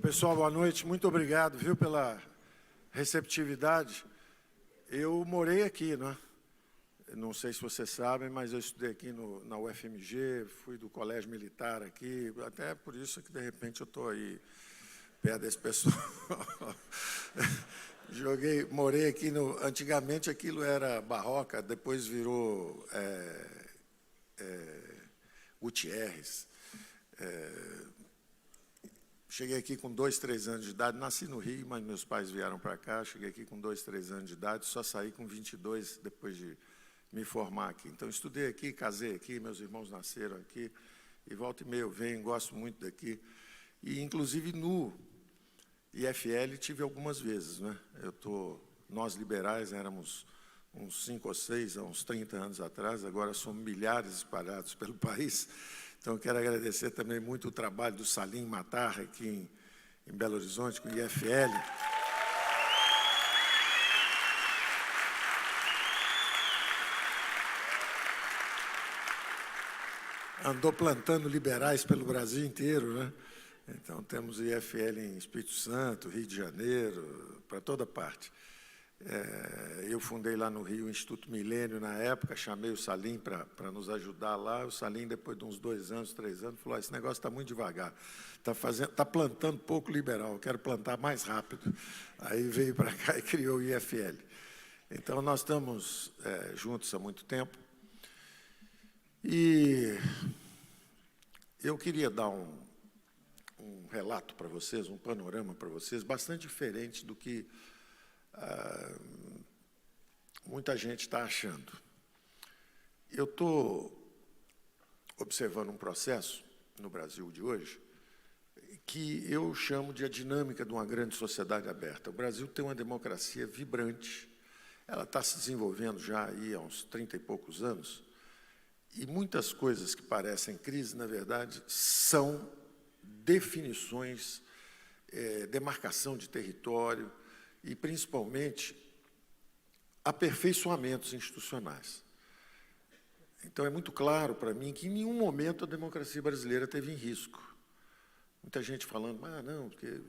Pessoal, boa noite. Muito obrigado, viu, pela receptividade. Eu morei aqui, né? Não sei se vocês sabem, mas eu estudei aqui na UFMG, fui do colégio militar aqui, até por isso que, de repente, eu estou aí perto desse pessoal. Morei aqui, antigamente aquilo era Barroca, depois virou Gutierrez. Cheguei aqui com 2, 3 anos de idade, nasci no Rio, mas meus pais vieram para cá, cheguei aqui com 2, 3 anos de idade, só saí com 22 depois de me formar aqui. Então, estudei aqui, casei aqui, meus irmãos nasceram aqui, e volta e meia eu venho, gosto muito daqui. E, inclusive, no IFL tive algumas vezes, né? Nós, liberais, éramos uns 5 ou 6, há uns 30 anos atrás, agora somos milhares espalhados pelo país. Então, quero agradecer também muito o trabalho do Salim Matar aqui em Belo Horizonte, com o IFL. Andou plantando liberais pelo Brasil inteiro, né? Então, temos o IFL em Espírito Santo, Rio de Janeiro, para toda parte. Eu fundei lá no Rio o Instituto Milênio na época, chamei o Salim para nos ajudar lá. O Salim, depois de uns 2 anos, 3 anos, falou: esse negócio está muito devagar, está plantando pouco liberal, eu quero plantar mais rápido. Aí veio para cá e criou o IFL. Então, nós estamos juntos há muito tempo. E eu queria dar um relato para vocês, um panorama para vocês, bastante diferente do que muita gente está achando. Eu estou observando um processo no Brasil de hoje que eu chamo de a dinâmica de uma grande sociedade aberta. O Brasil tem uma democracia vibrante, ela está se desenvolvendo já aí há uns 30 e poucos anos, e muitas coisas que parecem crise, na verdade, são definições, demarcação de território, e, principalmente, aperfeiçoamentos institucionais. Então, é muito claro para mim que, em nenhum momento, a democracia brasileira teve em risco. Muita gente falando, não, porque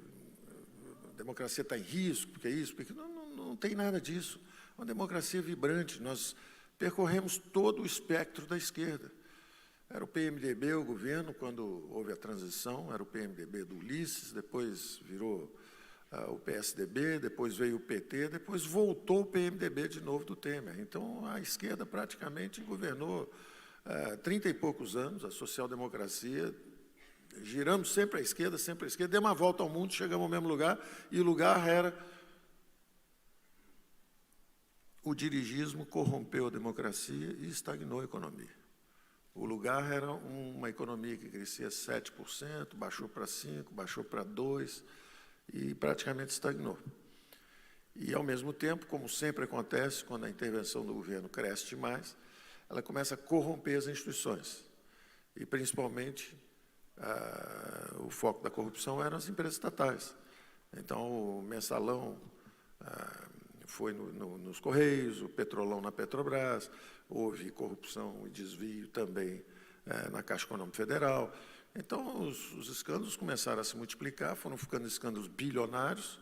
a democracia está em risco, porque isso, porque não tem nada disso. É uma democracia vibrante. Nós percorremos todo o espectro da esquerda. Era o PMDB, o governo, quando houve a transição, era o PMDB do Ulisses, depois virou o PSDB, depois veio o PT, depois voltou o PMDB de novo do Temer. Então, a esquerda praticamente governou 30 e poucos anos, a social-democracia, giramos sempre à esquerda, demos uma volta ao mundo, chegamos ao mesmo lugar, e o lugar era o dirigismo corrompeu a democracia e estagnou a economia. O lugar era uma economia que crescia 7%, baixou para 5%, baixou para 2%, e praticamente estagnou. E, ao mesmo tempo, como sempre acontece, quando a intervenção do governo cresce demais, ela começa a corromper as instituições. E, principalmente, o foco da corrupção eram as empresas estatais. Então, o mensalão foi nos Correios, o petrolão na Petrobras, houve corrupção e desvio também na Caixa Econômica Federal. Então, os escândalos começaram a se multiplicar, foram ficando escândalos bilionários,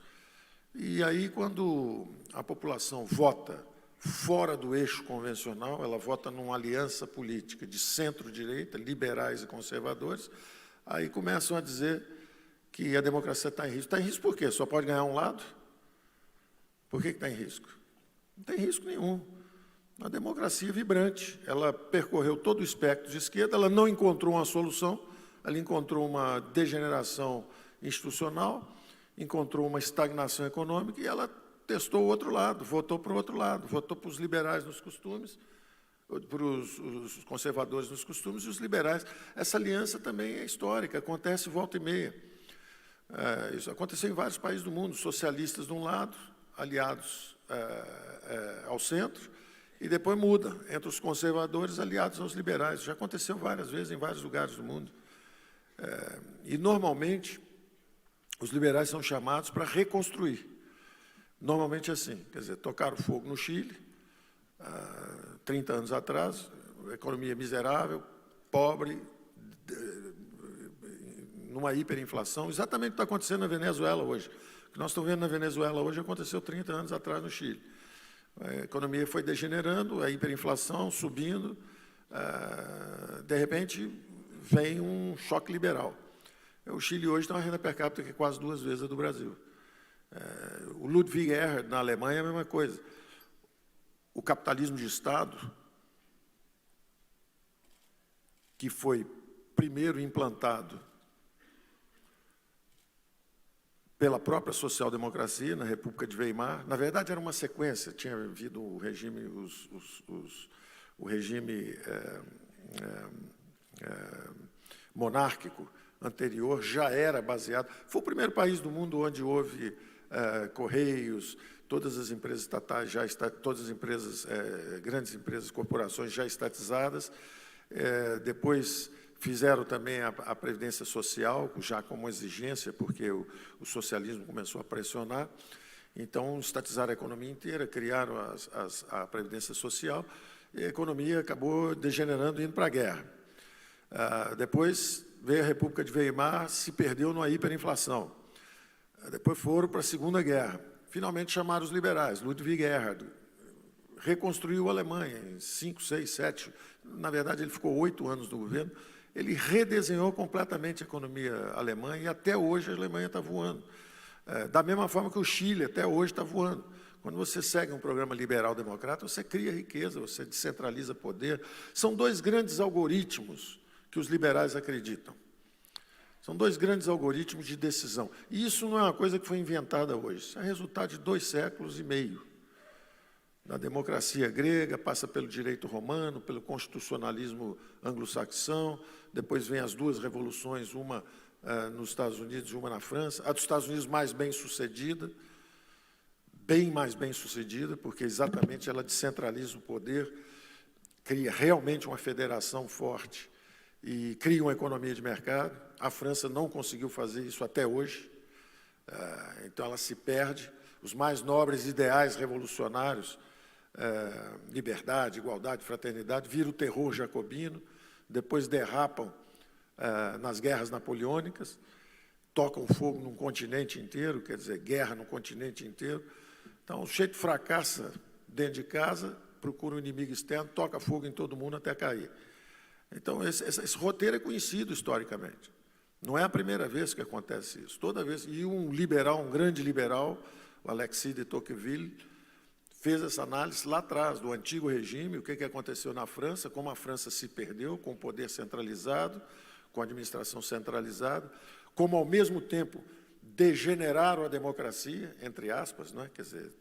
e aí, quando a população vota fora do eixo convencional, ela vota numa aliança política de centro-direita, liberais e conservadores, aí começam a dizer que a democracia está em risco. Está em risco por quê? Só pode ganhar um lado? Por que está em risco? Não tem risco nenhum. A democracia é vibrante, ela percorreu todo o espectro de esquerda, ela não encontrou uma solução, ela encontrou uma degeneração institucional, encontrou uma estagnação econômica e ela testou o outro lado, votou para o outro lado, votou para os liberais nos costumes, para os conservadores nos costumes e os liberais. Essa aliança também é histórica, acontece volta e meia. Isso aconteceu em vários países do mundo, socialistas de um lado, aliados ao centro, e depois muda, entre os conservadores aliados aos liberais. Já aconteceu várias vezes em vários lugares do mundo. E, normalmente, os liberais são chamados para reconstruir. Normalmente assim, quer dizer, tocaram fogo no Chile, 30 anos atrás, economia miserável, pobre, numa hiperinflação, exatamente o que está acontecendo na Venezuela hoje. O que nós estamos vendo na Venezuela hoje aconteceu 30 anos atrás no Chile. A economia foi degenerando, a hiperinflação subindo, de repente vem um choque liberal. O Chile hoje tem uma renda per capita que é quase 2 vezes a do Brasil. O Ludwig Erhard, na Alemanha, é a mesma coisa. O capitalismo de Estado, que foi primeiro implantado pela própria social-democracia, na República de Weimar, na verdade era uma sequência, tinha havido o regime, monárquico anterior, já era baseado, foi o primeiro país do mundo onde houve correios, todas as empresas estatais, todas as empresas, grandes empresas, corporações já estatizadas, depois fizeram também a Previdência Social, já como exigência, porque o socialismo começou a pressionar. Então, estatizaram a economia inteira, criaram a Previdência Social, e a economia acabou degenerando, indo para a guerra. Depois veio a República de Weimar, se perdeu numa hiperinflação. Depois foram para a Segunda Guerra. Finalmente chamaram os liberais, Ludwig Erhard, reconstruiu a Alemanha em 5, 6, 7, na verdade ele ficou 8 anos no governo, ele redesenhou completamente a economia alemã e até hoje a Alemanha está voando. Da mesma forma que o Chile até hoje está voando. Quando você segue um programa liberal-democrata, você cria riqueza, você descentraliza poder. São 2 grandes algoritmos que os liberais acreditam. São 2 grandes algoritmos de decisão. E isso não é uma coisa que foi inventada hoje, isso é resultado de 2 séculos e meio. Da democracia grega, passa pelo direito romano, pelo constitucionalismo anglo-saxão, depois vem as 2 revoluções, uma nos Estados Unidos e uma na França. A dos Estados Unidos mais bem-sucedida, bem mais bem-sucedida, porque exatamente ela descentraliza o poder, cria realmente uma federação forte e cria uma economia de mercado. A França não conseguiu fazer isso até hoje, então ela se perde. Os mais nobres ideais revolucionários, liberdade, igualdade, fraternidade, viram o terror jacobino, depois derrapam nas guerras napoleônicas, tocam fogo num continente inteiro, quer dizer, guerra no continente inteiro. Então, o sujeito fracassa dentro de casa, procura um inimigo externo, toca fogo em todo mundo até cair. Então, esse roteiro é conhecido historicamente. Não é a primeira vez que acontece isso. Toda vez, e um liberal, um grande liberal, o Alexis de Tocqueville, fez essa análise lá atrás, do antigo regime, o que aconteceu na França, como a França se perdeu com o poder centralizado, com a administração centralizada, como, ao mesmo tempo, degeneraram a democracia, entre aspas, não é? Quer dizer,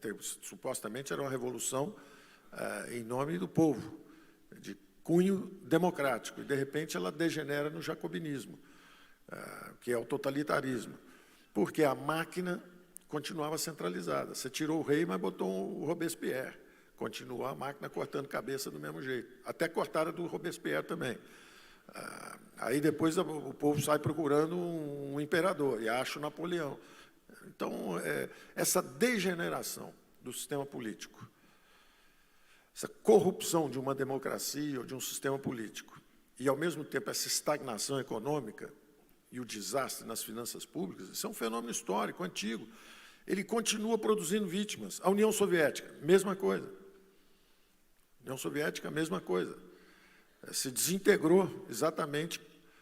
supostamente era uma revolução em nome do povo, de cunho democrático, e, de repente, ela degenera no jacobinismo, que é o totalitarismo, porque a máquina continuava centralizada. Você tirou o rei, mas botou o Robespierre. Continuou a máquina cortando cabeça do mesmo jeito. Até cortaram do Robespierre também. Aí depois o povo sai procurando um imperador, e acha o Napoleão. Então, essa degeneração do sistema político, essa corrupção de uma democracia ou de um sistema político, e, ao mesmo tempo, essa estagnação econômica e o desastre nas finanças públicas, isso é um fenômeno histórico, antigo. Ele continua produzindo vítimas. A União Soviética, mesma coisa. A União Soviética, mesma coisa. Se desintegrou exatamente,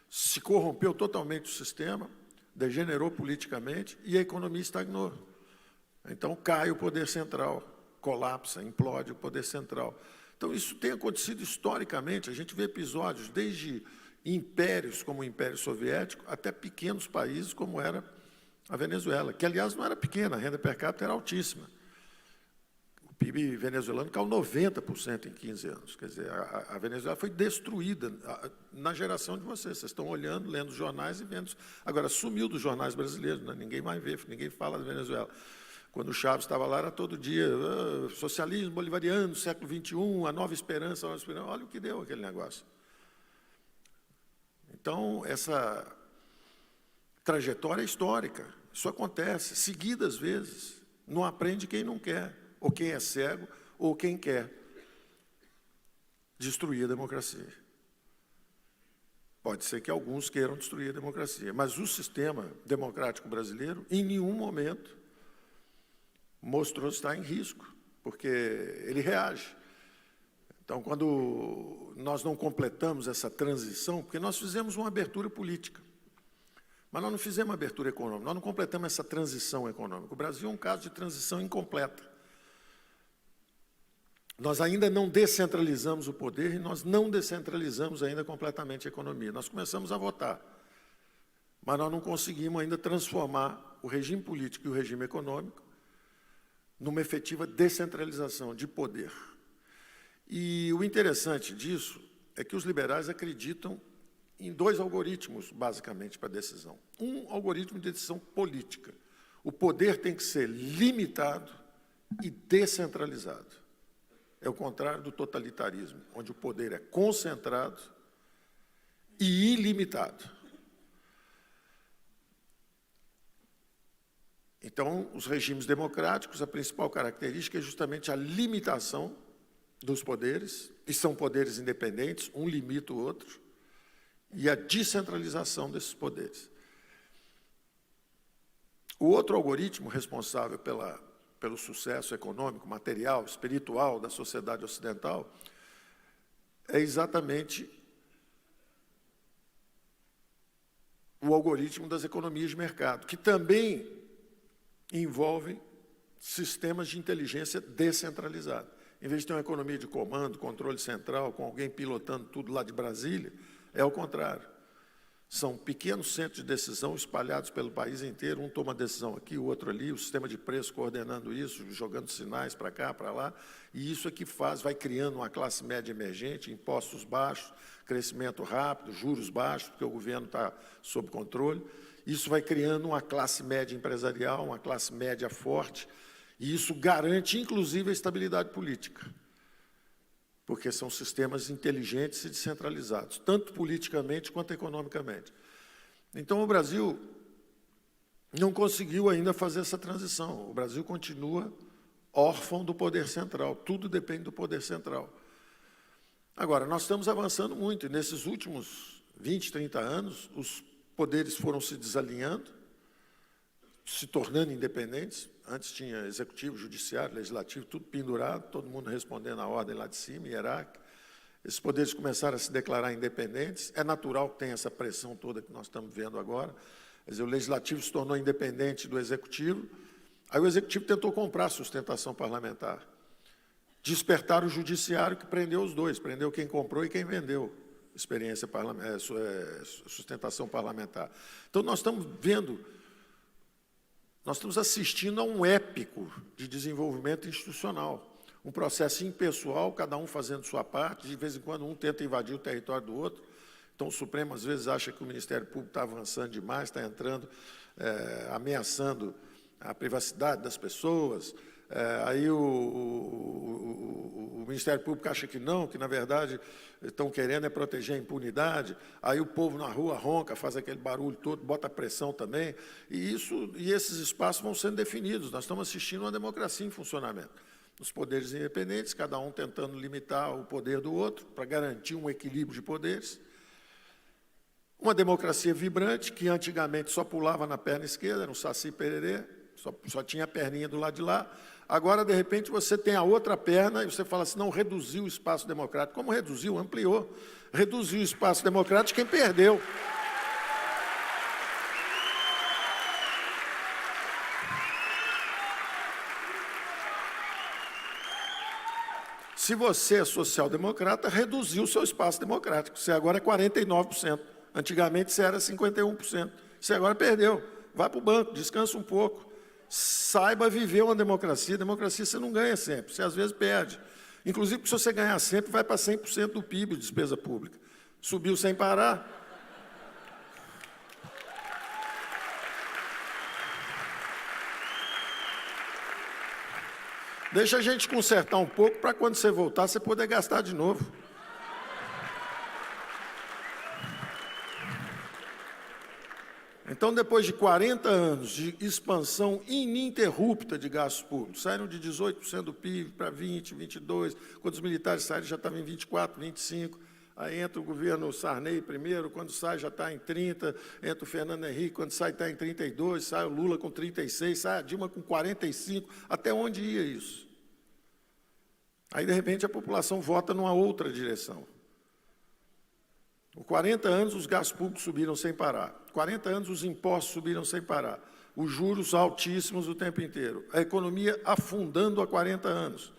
se corrompeu totalmente o sistema, degenerou politicamente e a economia estagnou. Então, cai o poder central, colapsa, implode o poder central. Então, isso tem acontecido historicamente. A gente vê episódios desde impérios como o Império Soviético até pequenos países como era a Venezuela, que, aliás, não era pequena, a renda per capita era altíssima. O PIB venezuelano caiu 90% em 15 anos. Quer dizer, a Venezuela foi destruída na geração de vocês. Vocês estão olhando, lendo os jornais e vendo. Agora, sumiu dos jornais brasileiros, né? Ninguém mais vê, ninguém fala da Venezuela. Quando o Chaves estava lá, era todo dia, socialismo bolivariano, século XXI, a nova esperança, olha o que deu aquele negócio. Então, essa trajetória histórica, isso acontece, seguidas vezes, não aprende quem não quer, ou quem é cego, ou quem quer destruir a democracia. Pode ser que alguns queiram destruir a democracia, mas o sistema democrático brasileiro, em nenhum momento, mostrou estar em risco, porque ele reage. Então, quando nós não completamos essa transição, porque nós fizemos uma abertura política, mas nós não fizemos uma abertura econômica, nós não completamos essa transição econômica. O Brasil é um caso de transição incompleta. Nós ainda não descentralizamos o poder e nós não descentralizamos ainda completamente a economia. Nós começamos a votar, mas nós não conseguimos ainda transformar o regime político e o regime econômico numa efetiva descentralização de poder. E o interessante disso é que os liberais acreditam em dois algoritmos, basicamente, para a decisão. Um algoritmo de decisão política. O poder tem que ser limitado e descentralizado. É o contrário do totalitarismo, onde o poder é concentrado e ilimitado. Então, os regimes democráticos, a principal característica é justamente a limitação dos poderes, e são poderes independentes, um limita o outro, e a descentralização desses poderes. O outro algoritmo responsável pelo sucesso econômico, material, espiritual da sociedade ocidental é exatamente o algoritmo das economias de mercado, que também envolvem sistemas de inteligência descentralizados. Em vez de ter uma economia de comando, controle central, com alguém pilotando tudo lá de Brasília, é o contrário. São pequenos centros de decisão espalhados pelo país inteiro, um toma decisão aqui, o outro ali, o sistema de preço coordenando isso, jogando sinais para cá, para lá, e isso é que vai criando uma classe média emergente, impostos baixos, crescimento rápido, juros baixos, porque o governo está sob controle. Isso vai criando uma classe média empresarial, uma classe média forte, e isso garante, inclusive, a estabilidade política, porque são sistemas inteligentes e descentralizados, tanto politicamente quanto economicamente. Então, o Brasil não conseguiu ainda fazer essa transição. O Brasil continua órfão do poder central, tudo depende do poder central. Agora, nós estamos avançando muito, e nesses últimos 20, 30 anos, os poderes foram se desalinhando, se tornando independentes. Antes tinha executivo, judiciário, legislativo, tudo pendurado, todo mundo respondendo à ordem lá de cima, hierárquica. Esses poderes começaram a se declarar independentes. É natural que tenha essa pressão toda que nós estamos vendo agora. Quer dizer, o legislativo se tornou independente do executivo. Aí o executivo tentou comprar a sustentação parlamentar. Despertar o judiciário, que prendeu os dois, prendeu quem comprou e quem vendeu sustentação parlamentar. Então, nós estamos vendo, nós estamos assistindo a um épico de desenvolvimento institucional, um processo impessoal, cada um fazendo sua parte, de vez em quando um tenta invadir o território do outro. Então, o Supremo, às vezes, acha que o Ministério Público está avançando demais, está entrando, ameaçando a privacidade das pessoas. Aí o Ministério Público acha que não, que, na verdade, estão querendo proteger a impunidade. Aí o povo na rua ronca, faz aquele barulho todo, bota pressão também. E esses espaços vão sendo definidos. Nós estamos assistindo uma democracia em funcionamento. Os poderes independentes, cada um tentando limitar o poder do outro, para garantir um equilíbrio de poderes. Uma democracia vibrante, que antigamente só pulava na perna esquerda, era um saci pererê, só tinha a perninha do lado de lá. Agora, de repente, você tem a outra perna e você fala assim, não, reduziu o espaço democrático. Como reduziu? Ampliou. Reduziu o espaço democrático, quem perdeu? Se você é social-democrata, reduziu o seu espaço democrático. Você agora é 49%. Antigamente, você era 51%. Você agora perdeu. Vai para o banco, descansa um pouco. Saiba viver uma democracia. Democracia você não ganha sempre, você às vezes perde. Inclusive, se você ganhar sempre, vai para 100% do PIB de despesa pública. Subiu sem parar. Deixa a gente consertar um pouco para quando você voltar, você poder gastar de novo. Então, depois de 40 anos de expansão ininterrupta de gastos públicos, saíram de 18% do PIB para 20%, 22%, quando os militares saíram já estavam em 24%, 25%, aí entra o governo Sarney primeiro, quando sai já está em 30, entra o Fernando Henrique, quando sai está em 32, sai o Lula com 36, sai a Dilma com 45, até onde ia isso? Aí, de repente, a população vota numa outra direção. Com 40 anos, os gastos públicos subiram sem parar. 40 anos, os impostos subiram sem parar. Os juros altíssimos o tempo inteiro. A economia afundando há 40 anos.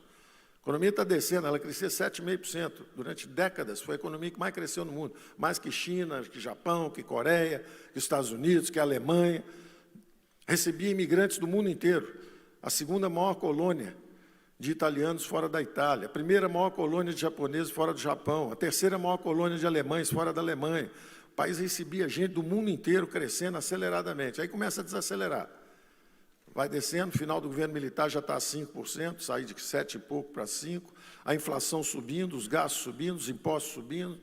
A economia está descendo, ela crescia 7,5%. Durante décadas, foi a economia que mais cresceu no mundo. Mais que China, que Japão, que Coreia, que Estados Unidos, que Alemanha. Recebia imigrantes do mundo inteiro. A segunda maior colônia de italianos fora da Itália, a primeira maior colônia de japoneses fora do Japão, a terceira maior colônia de alemães fora da Alemanha. O país recebia gente do mundo inteiro crescendo aceleradamente. Aí começa a desacelerar. Vai descendo, no final do governo militar já está a 5%, sai de 7 e pouco para 5%, a inflação subindo, os gastos subindo, os impostos subindo,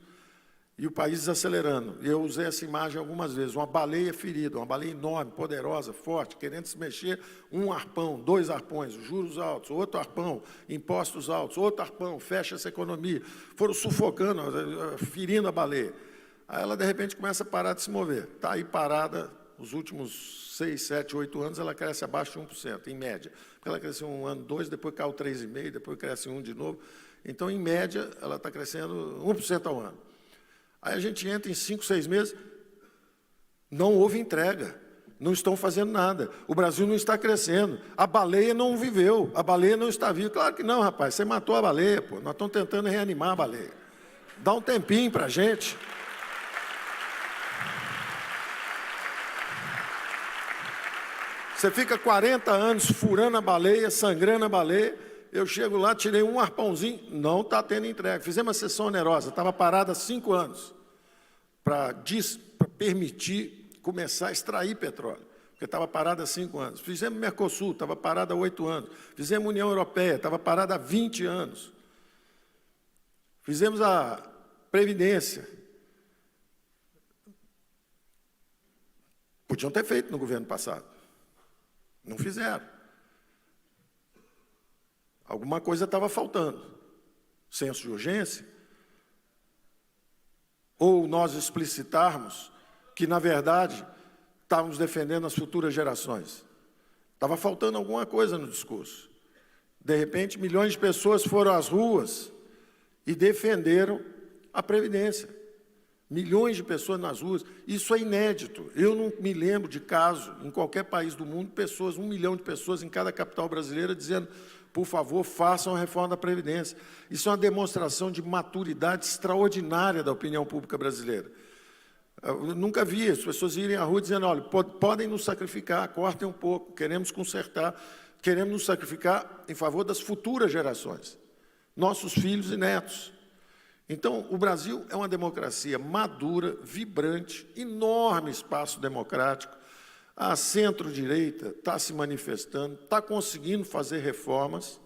e o país desacelerando. Eu usei essa imagem algumas vezes, uma baleia ferida, uma baleia enorme, poderosa, forte, querendo se mexer, um arpão, 2 arpões, juros altos, outro arpão, impostos altos, outro arpão, fecha essa economia. Foram sufocando, ferindo a baleia. Aí ela, de repente, começa a parar de se mover. Está aí parada, os últimos 6, 7, 8 anos, ela cresce abaixo de 1%, em média. Porque ela cresceu 1 ano, 2, depois caiu 3,5%, depois cresce 1 de novo. Então, em média, ela está crescendo 1% ao ano. Aí a gente entra em 5, 6 meses, não houve entrega, não estão fazendo nada. O Brasil não está crescendo, a baleia não viveu, a baleia não está viva. Claro que não, rapaz, você matou a baleia, pô. Nós estamos tentando reanimar a baleia. Dá um tempinho para a gente. Você fica 40 anos furando a baleia, sangrando a baleia. Eu chego lá, tirei um arpãozinho, não está tendo entrega. Fizemos uma sessão onerosa, estava parada há 5 anos, para permitir começar a extrair petróleo, porque estava parada há 5 anos. Fizemos Mercosul, estava parada há 8 anos. Fizemos União Europeia, estava parada há 20 anos. Fizemos a Previdência. Podiam ter feito no governo passado. Não fizeram. Alguma coisa estava faltando. Senso de urgência. Ou nós explicitarmos que, na verdade, estávamos defendendo as futuras gerações. Estava faltando alguma coisa no discurso. De repente, milhões de pessoas foram às ruas e defenderam a Previdência. Milhões de pessoas nas ruas. Isso é inédito. Eu não me lembro de caso, em qualquer país do mundo, pessoas, 1 milhão de pessoas em cada capital brasileira dizendo: por favor, façam a reforma da Previdência. Isso é uma demonstração de maturidade extraordinária da opinião pública brasileira. Eu nunca vi as pessoas irem à rua dizendo: olha, podem nos sacrificar, cortem um pouco, queremos consertar, queremos nos sacrificar em favor das futuras gerações, nossos filhos e netos. Então, o Brasil é uma democracia madura, vibrante, enorme espaço democrático. A centro-direita está se manifestando, está conseguindo fazer reformas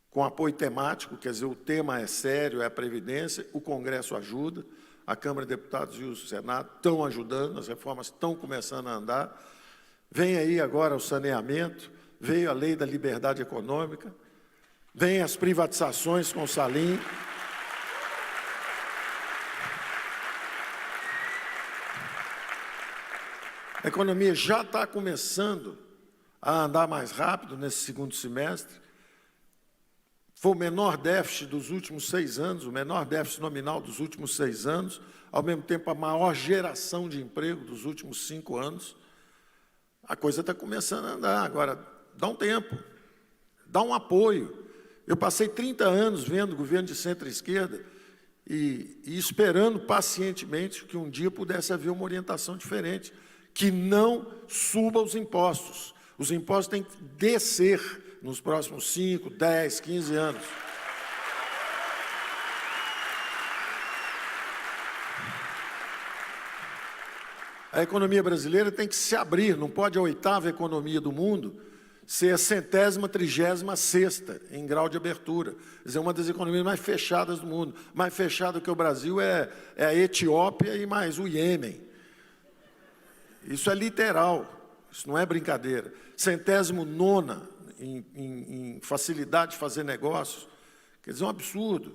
com apoio temático, quer dizer, o tema é sério, é a Previdência, o Congresso ajuda, a Câmara de Deputados e o Senado estão ajudando, as reformas estão começando a andar. Vem aí agora o saneamento, veio a Lei da Liberdade Econômica, vem as privatizações com o Salim. A economia já está começando a andar mais rápido nesse segundo semestre. Foi o menor déficit dos últimos 6 anos, o menor déficit nominal dos últimos 6 anos, ao mesmo tempo a maior geração de emprego dos últimos 5 anos. A coisa está começando a andar. Agora, dá um tempo, dá um apoio. Eu passei 30 anos vendo o governo de centro-esquerda e esperando pacientemente que um dia pudesse haver uma orientação diferente, que não suba os impostos. Os impostos têm que descer nos próximos 5, 10, 15 anos. A economia brasileira tem que se abrir, não pode a 8ª economia do mundo ser a 100ª, 36ª em grau de abertura. Quer dizer, uma das economias mais fechadas do mundo. Mais fechada que o Brasil é a Etiópia e mais o Iêmen. Isso é literal, isso não é brincadeira. 109ª em facilidade de fazer negócios, quer dizer, um absurdo.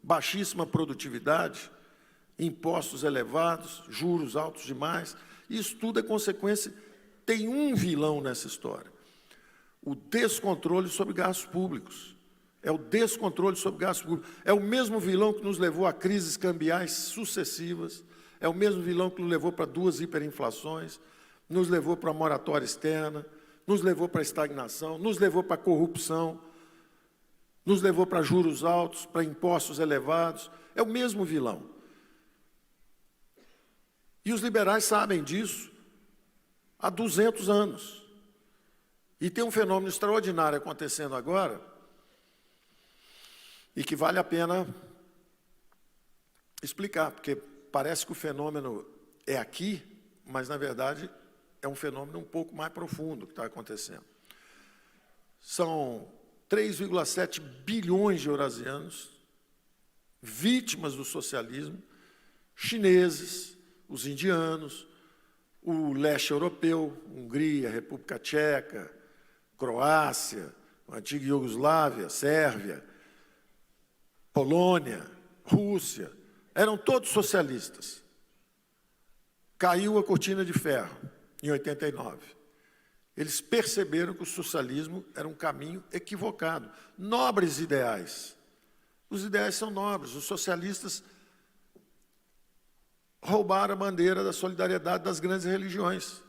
baixíssima produtividade, impostos elevados, juros altos demais. Isso tudo é consequência. Tem um vilão nessa história: o descontrole sobre gastos públicos. É o descontrole sobre gastos públicos. É o mesmo vilão que nos levou a crises cambiais sucessivas, é o mesmo vilão que nos levou para 2 hiperinflações, nos levou para a moratória externa, nos levou para a estagnação, nos levou para a corrupção, nos levou para juros altos, para impostos elevados. É o mesmo vilão. E os liberais sabem disso há 200 anos. E tem um fenômeno extraordinário acontecendo agora, e que vale a pena explicar, porque parece que o fenômeno é aqui, mas, na verdade, é um fenômeno um pouco mais profundo que está acontecendo. São 3,7 bilhões de eurasianos, vítimas do socialismo, chineses, os indianos, o leste europeu, Hungria, República Tcheca, Croácia, a antiga Iugoslávia, Sérvia, Polônia, Rússia, eram todos socialistas. Caiu a cortina de ferro em 89. Eles perceberam que o socialismo era um caminho equivocado. Nobres ideais. Os ideais são nobres. Os socialistas roubaram a bandeira da solidariedade das grandes religiões.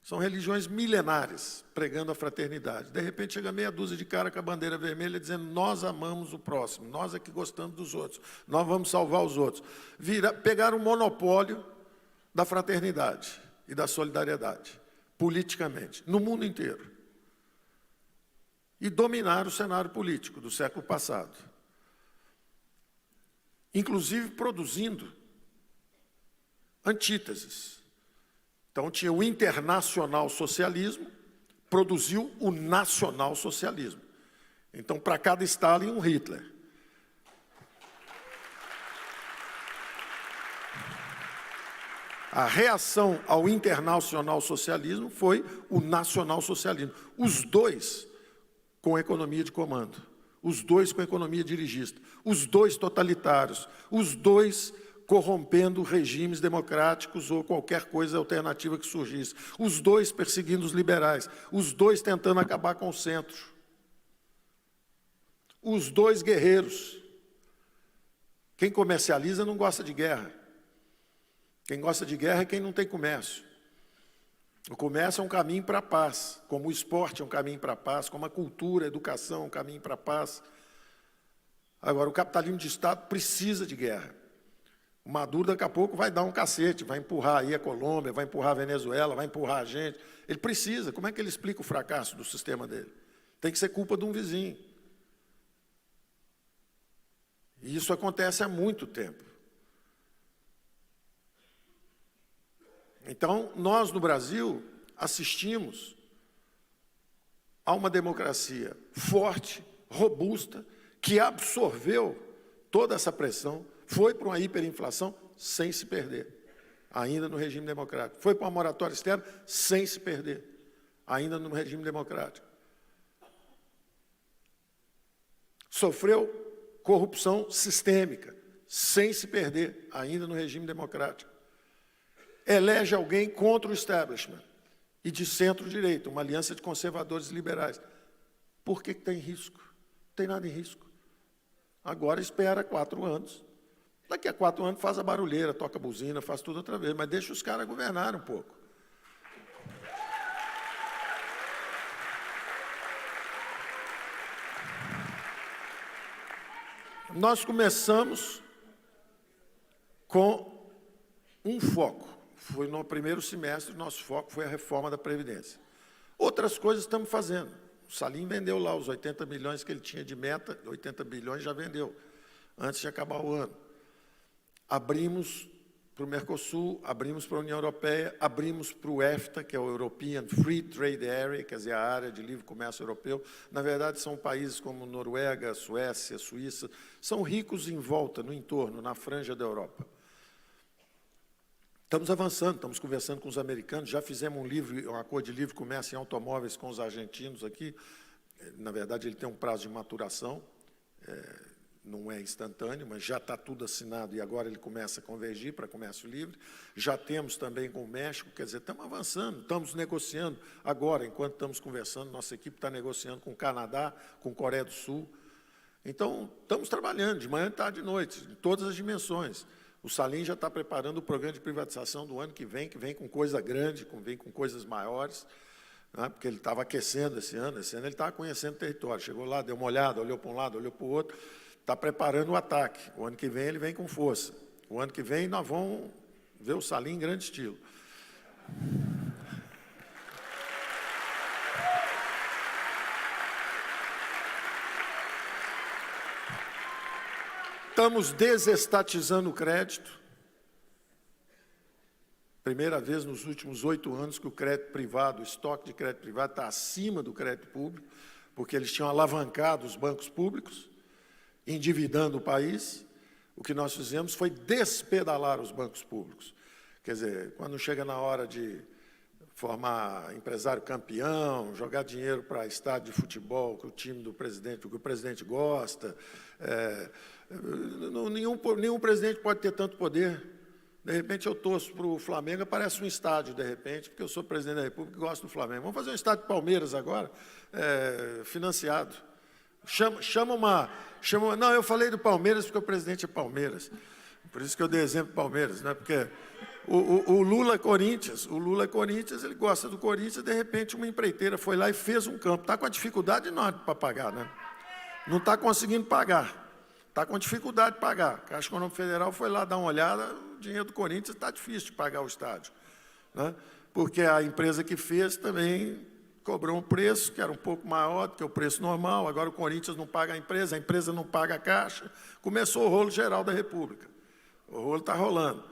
São religiões milenares, pregando a fraternidade. De repente, chega meia dúzia de cara com a bandeira vermelha, dizendo: nós amamos o próximo, nós é que gostamos dos outros, nós vamos salvar os outros. Pegaram o monopólio da fraternidade e da solidariedade, politicamente, no mundo inteiro. E dominaram o cenário político do século passado. Inclusive produzindo antíteses. Então, tinha o internacional socialismo, produziu o nacional socialismo. Então, para cada Stalin, um Hitler. A reação ao internacional socialismo foi o nacional socialismo. Os dois com economia de comando, os dois com economia dirigista, os dois totalitários, os dois corrompendo regimes democráticos ou qualquer coisa alternativa que surgisse. Os dois perseguindo os liberais, os dois tentando acabar com o centro. Os dois guerreiros. Quem comercializa não gosta de guerra. Quem gosta de guerra é quem não tem comércio. O comércio é um caminho para a paz, como o esporte é um caminho para a paz, como a cultura, a educação é um caminho para a paz. Agora, o capitalismo de Estado precisa de guerra. O Maduro, daqui a pouco, vai dar um cacete, vai empurrar aí a Colômbia, vai empurrar a Venezuela, vai empurrar a gente. Ele precisa. Como é que ele explica o fracasso do sistema dele? Tem que ser culpa de um vizinho. E isso acontece há muito tempo. Então, nós, no Brasil, assistimos a uma democracia forte, robusta, que absorveu toda essa pressão, foi para uma hiperinflação sem se perder, ainda no regime democrático. Foi para uma moratória externa sem se perder, ainda no regime democrático. Sofreu corrupção sistêmica, sem se perder, ainda no regime democrático. Elege alguém contra o establishment e de centro-direita, uma aliança de conservadores e liberais. Por que tem risco? Não tem nada em risco. Agora espera 4 anos. Daqui a 4 anos faz a barulheira, toca a buzina, faz tudo outra vez, mas deixa os caras governarem um pouco. Nós começamos com um foco. Foi no primeiro semestre, nosso foco foi a reforma da Previdência. Outras coisas estamos fazendo. O Salim vendeu lá os 80 milhões que ele tinha de meta, 80 bilhões já vendeu, antes de acabar o ano. Abrimos para o Mercosul, abrimos para a União Europeia, abrimos para o EFTA, que é o European Free Trade Area, quer dizer, a área de livre comércio europeu. Na verdade, são países como Noruega, Suécia, Suíça, são ricos em volta, no entorno, na franja da Europa. Estamos avançando, estamos conversando com os americanos, já fizemos um acordo de livre comércio em automóveis com os argentinos aqui. Na verdade, ele tem um prazo de maturação. não é instantâneo, mas já está tudo assinado e agora ele começa a convergir para comércio livre. Já temos também com o México, quer dizer, estamos avançando, estamos negociando agora, enquanto estamos conversando, nossa equipe está negociando com o Canadá, com a Coreia do Sul. Então, estamos trabalhando de manhã, tarde e noite, em todas as dimensões. O Salim já está preparando o programa de privatização do ano que vem com coisa grande, vem com coisas maiores, né, porque ele estava aquecendo esse ano ele estava conhecendo o território, chegou lá, deu uma olhada, olhou para um lado, olhou para o outro, está preparando o ataque. O ano que vem ele vem com força. O ano que vem nós vamos ver o Salim em grande estilo. Estamos desestatizando o crédito. Primeira vez nos últimos 8 anos que o crédito privado, o estoque de crédito privado está acima do crédito público, porque eles tinham alavancado os bancos públicos, endividando o país. O que nós fizemos foi despedalar os bancos públicos. Quer dizer, quando chega na hora de formar empresário campeão, jogar dinheiro para estádio de futebol, que o time do presidente, que o presidente gosta, nenhum presidente pode ter tanto poder. De repente eu torço para o Flamengo, aparece um estádio, de repente, porque eu sou presidente da República e gosto do Flamengo. Vamos fazer um estádio de Palmeiras agora, financiado. Não, eu falei do Palmeiras porque o presidente é Palmeiras. Por isso que eu dei exemplo do Palmeiras, né? Porque o Lula é Corinthians, ele gosta do Corinthians, de repente uma empreiteira foi lá e fez um campo. Está com a dificuldade enorme para pagar, né? Não está conseguindo pagar. Está com dificuldade de pagar. A Caixa Econômica Federal foi lá dar uma olhada, o dinheiro do Corinthians está difícil de pagar o estádio, né? Porque a empresa que fez também cobrou um preço que era um pouco maior do que o preço normal, agora o Corinthians não paga a empresa não paga a Caixa. Começou o rolo geral da República. O rolo está rolando.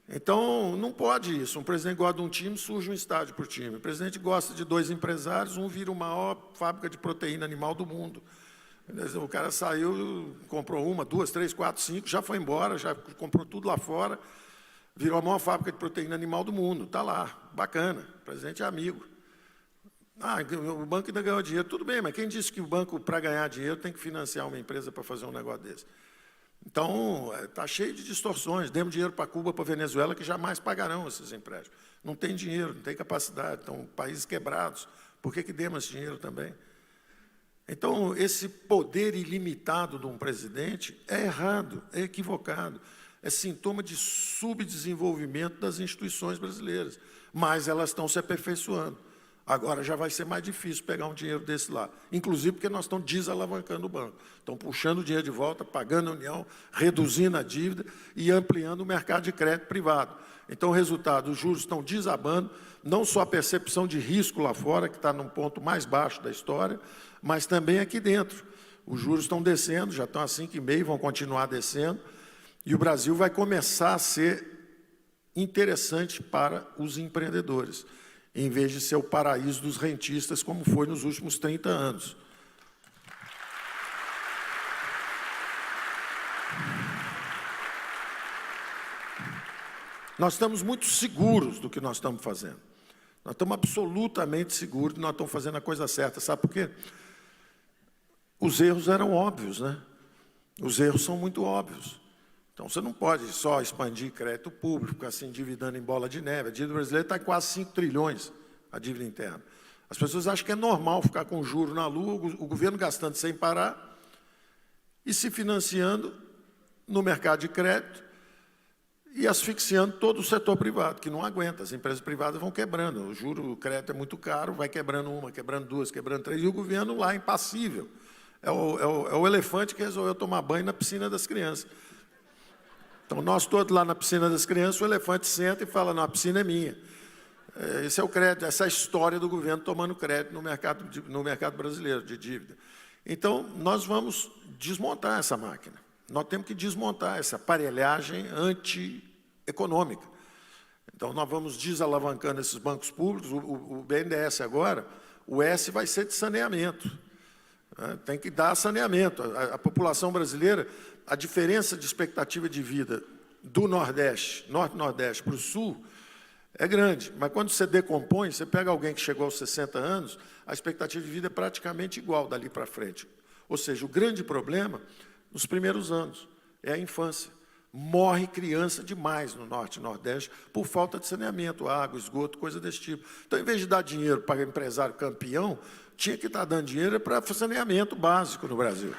Então, não pode isso. Um presidente gosta de um time, surge um estádio para o time. O presidente gosta de 2 empresários, um vira a maior fábrica de proteína animal do mundo. O cara saiu, comprou 1, 2, 3, 4, 5, já foi embora, já comprou tudo lá fora, virou a maior fábrica de proteína animal do mundo. Está lá, bacana, o presidente é amigo. O banco ainda ganhou dinheiro. Tudo bem, mas quem disse que o banco, para ganhar dinheiro, tem que financiar uma empresa para fazer um negócio desse? Então, está cheio de distorções. Demos dinheiro para Cuba, para a Venezuela, que jamais pagarão esses empréstimos. Não tem dinheiro, não tem capacidade, estão países quebrados. Por que demos esse dinheiro também? Então, esse poder ilimitado de um presidente é errado, é equivocado, é sintoma de subdesenvolvimento das instituições brasileiras, mas elas estão se aperfeiçoando. Agora já vai ser mais difícil pegar um dinheiro desse lá, inclusive porque nós estamos desalavancando o banco, estão puxando o dinheiro de volta, pagando a União, reduzindo a dívida e ampliando o mercado de crédito privado. Então, o resultado, os juros estão desabando, não só a percepção de risco lá fora, que está num ponto mais baixo da história, mas também aqui dentro. Os juros estão descendo, já estão a 5,5, vão continuar descendo, e o Brasil vai começar a ser interessante para os empreendedores, em vez de ser o paraíso dos rentistas, como foi nos últimos 30 anos. Nós estamos muito seguros do que nós estamos fazendo. Nós estamos absolutamente seguros que nós estamos fazendo a coisa certa. Sabe por quê? Os erros eram óbvios, né? Os erros são muito óbvios. Então, você não pode só expandir crédito público, ficar se endividando em bola de neve. A dívida brasileira está em quase 5 trilhões, a dívida interna. As pessoas acham que é normal ficar com juros na lua, o governo gastando sem parar e se financiando no mercado de crédito e asfixiando todo o setor privado, que não aguenta. As empresas privadas vão quebrando. O juro, o crédito é muito caro, vai quebrando uma, quebrando duas, quebrando três, e o governo lá impassível. É o elefante que resolveu tomar banho na piscina das crianças. Então, nós todos lá na piscina das crianças, o elefante senta e fala, não, a piscina é minha. Esse é o crédito, essa é a história do governo tomando crédito no mercado brasileiro de dívida. Então, nós vamos desmontar essa máquina. Nós temos que desmontar essa aparelhagem anti-econômica. Então, nós vamos desalavancando esses bancos públicos. O BNDES agora, o S vai ser de saneamento. Tem que dar saneamento. A população brasileira, a diferença de expectativa de vida do Nordeste, Norte-Nordeste para o Sul, é grande. Mas quando você decompõe, você pega alguém que chegou aos 60 anos, a expectativa de vida é praticamente igual dali para frente. Ou seja, o grande problema nos primeiros anos, é a infância. Morre criança demais no Norte e Nordeste por falta de saneamento, água, esgoto, coisa desse tipo. Então, em vez de dar dinheiro para empresário campeão, tinha que estar dando dinheiro para saneamento básico no Brasil.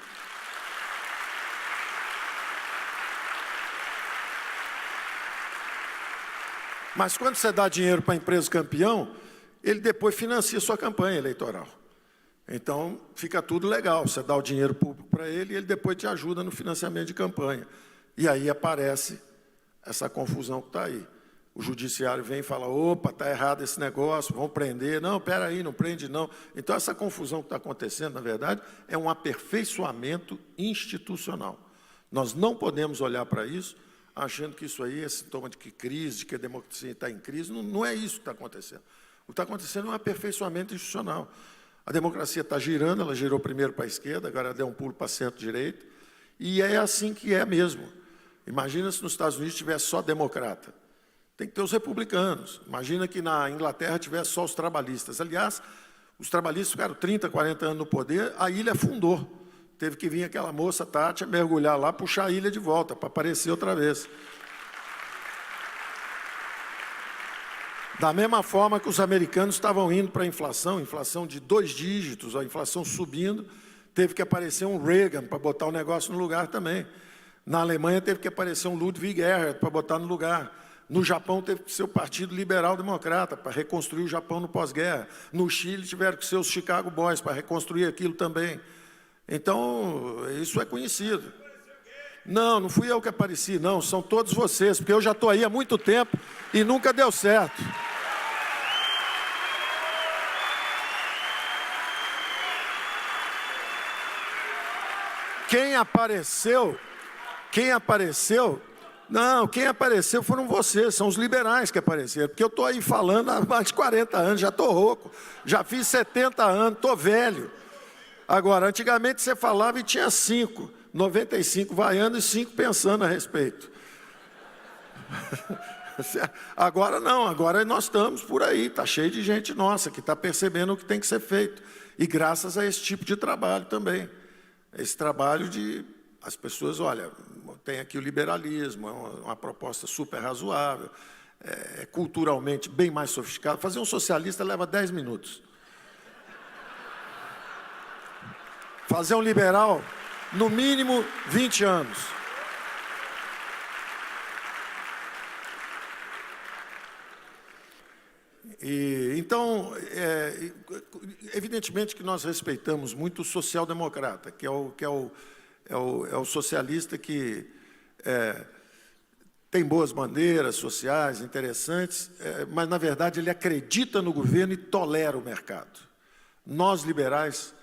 Mas quando você dá dinheiro para a empresa campeão, ele depois financia sua campanha eleitoral. Então, fica tudo legal. Você dá o dinheiro público para ele e ele depois te ajuda no financiamento de campanha. E aí aparece essa confusão que está aí. O judiciário vem e fala, opa, está errado esse negócio, vão prender. Não, espera aí, não prende não. Então, essa confusão que está acontecendo, na verdade, é um aperfeiçoamento institucional. Nós não podemos olhar para isso achando que isso aí é sintoma de que crise, de que a democracia está em crise. Não, não é isso que está acontecendo. O que está acontecendo é um aperfeiçoamento institucional. A democracia está girando, ela girou primeiro para a esquerda, agora deu um pulo para a centro-direita, e é assim que é mesmo. Imagina se nos Estados Unidos tivesse só democrata. Tem que ter os republicanos. Imagina que na Inglaterra tivesse só os trabalhistas. Aliás, os trabalhistas ficaram 30, 40 anos no poder, a ilha afundou. Teve que vir aquela moça, Tátia, mergulhar lá, puxar a ilha de volta, para aparecer outra vez. Da mesma forma que os americanos estavam indo para a inflação de 2 dígitos, a inflação subindo, teve que aparecer um Reagan para botar o negócio no lugar também. Na Alemanha teve que aparecer um Ludwig Erhard para botar no lugar. No Japão teve que ser o Partido Liberal Democrata para reconstruir o Japão no pós-guerra. No Chile tiveram que ser os Chicago Boys para reconstruir aquilo também. Então, isso é conhecido. Não, não fui eu que apareci, não, são todos vocês, porque eu já estou aí há muito tempo e nunca deu certo. Quem apareceu, não, quem apareceu foram vocês, são os liberais que apareceram, porque eu estou aí falando há mais de 40 anos, já estou rouco, já fiz 70 anos, estou velho. Agora, antigamente você falava e tinha 5, 95 vaiando e 5 pensando a respeito. Agora não, agora nós estamos por aí, está cheio de gente nossa que está percebendo o que tem que ser feito. E graças a esse tipo de trabalho também. Esse trabalho de as pessoas, olha, tem aqui o liberalismo, é uma proposta super razoável, é culturalmente bem mais sofisticado. Fazer um socialista leva 10 minutos. Fazer um liberal, no mínimo 20 anos. Então, evidentemente que nós respeitamos muito o social-democrata, que é o socialista que tem boas bandeiras sociais, interessantes, mas, na verdade, ele acredita no governo e tolera o mercado. Nós, liberais,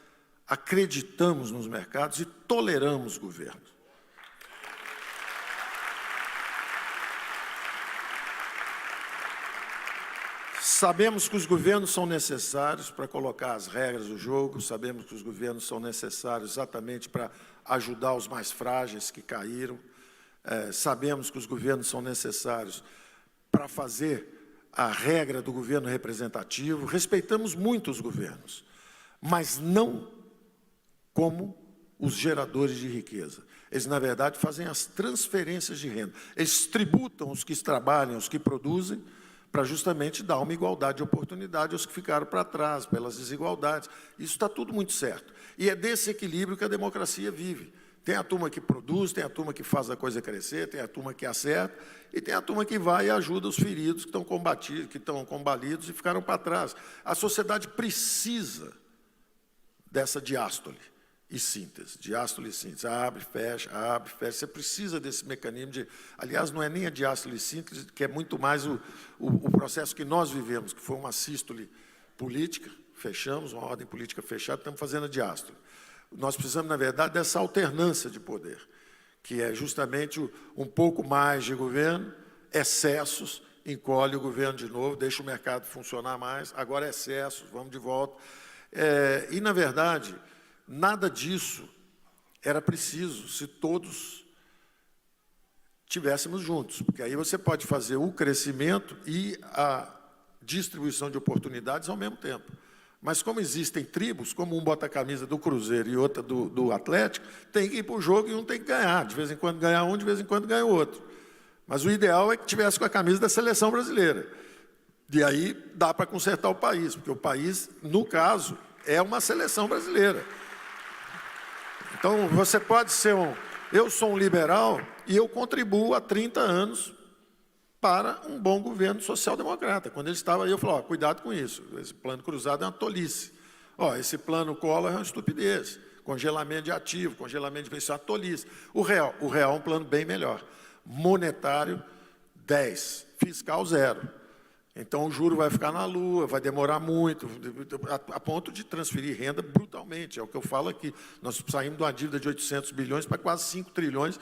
acreditamos nos mercados e toleramos o governo. Sabemos que os governos são necessários para colocar as regras do jogo, sabemos que os governos são necessários exatamente para ajudar os mais frágeis que caíram, sabemos que os governos são necessários para fazer a regra do governo representativo, respeitamos muito os governos, mas não como os geradores de riqueza. Eles, na verdade, fazem as transferências de renda. Eles tributam os que trabalham, os que produzem, para justamente dar uma igualdade de oportunidade aos que ficaram para trás, pelas desigualdades. Isso está tudo muito certo. E é desse equilíbrio que a democracia vive. Tem a turma que produz, tem a turma que faz a coisa crescer, tem a turma que acerta, e tem a turma que vai e ajuda os feridos que estão combatidos, que estão combalidos e ficaram para trás. A sociedade precisa dessa diástole e síntese, diástole e síntese, abre, fecha, você precisa desse mecanismo de, aliás, não é nem a diástole e síntese, que é muito mais o processo que nós vivemos, que foi uma sístole política, fechamos, uma ordem política fechada, estamos fazendo a diástole. Nós precisamos, na verdade, dessa alternância de poder, que é justamente um pouco mais de governo, excessos, encolhe o governo de novo, deixa o mercado funcionar mais, agora excessos, vamos de volta. E, na verdade, nada disso era preciso se todos estivéssemos juntos, porque aí você pode fazer o crescimento e a distribuição de oportunidades ao mesmo tempo. Mas como existem tribos, como um bota a camisa do Cruzeiro e outra do Atlético, tem que ir para o jogo e um tem que ganhar. De vez em quando ganha um, de vez em quando ganha o outro. Mas o ideal é que tivesse com a camisa da seleção brasileira. E aí dá para consertar o país, porque o país, no caso, é uma seleção brasileira. Então, você pode ser eu sou um liberal e eu contribuo há 30 anos para um bom governo social-democrata. Quando ele estava aí, eu falei, cuidado com isso, esse plano cruzado é uma tolice. Esse plano Collor é uma estupidez. Congelamento de ativo, congelamento de preço é uma tolice. O real é um plano bem melhor. Monetário, 10. Fiscal, 0. Então, o juro vai ficar na lua, vai demorar muito, a ponto de transferir renda brutalmente. É o que eu falo aqui. Nós saímos de uma dívida de 800 bilhões para quase 5 trilhões,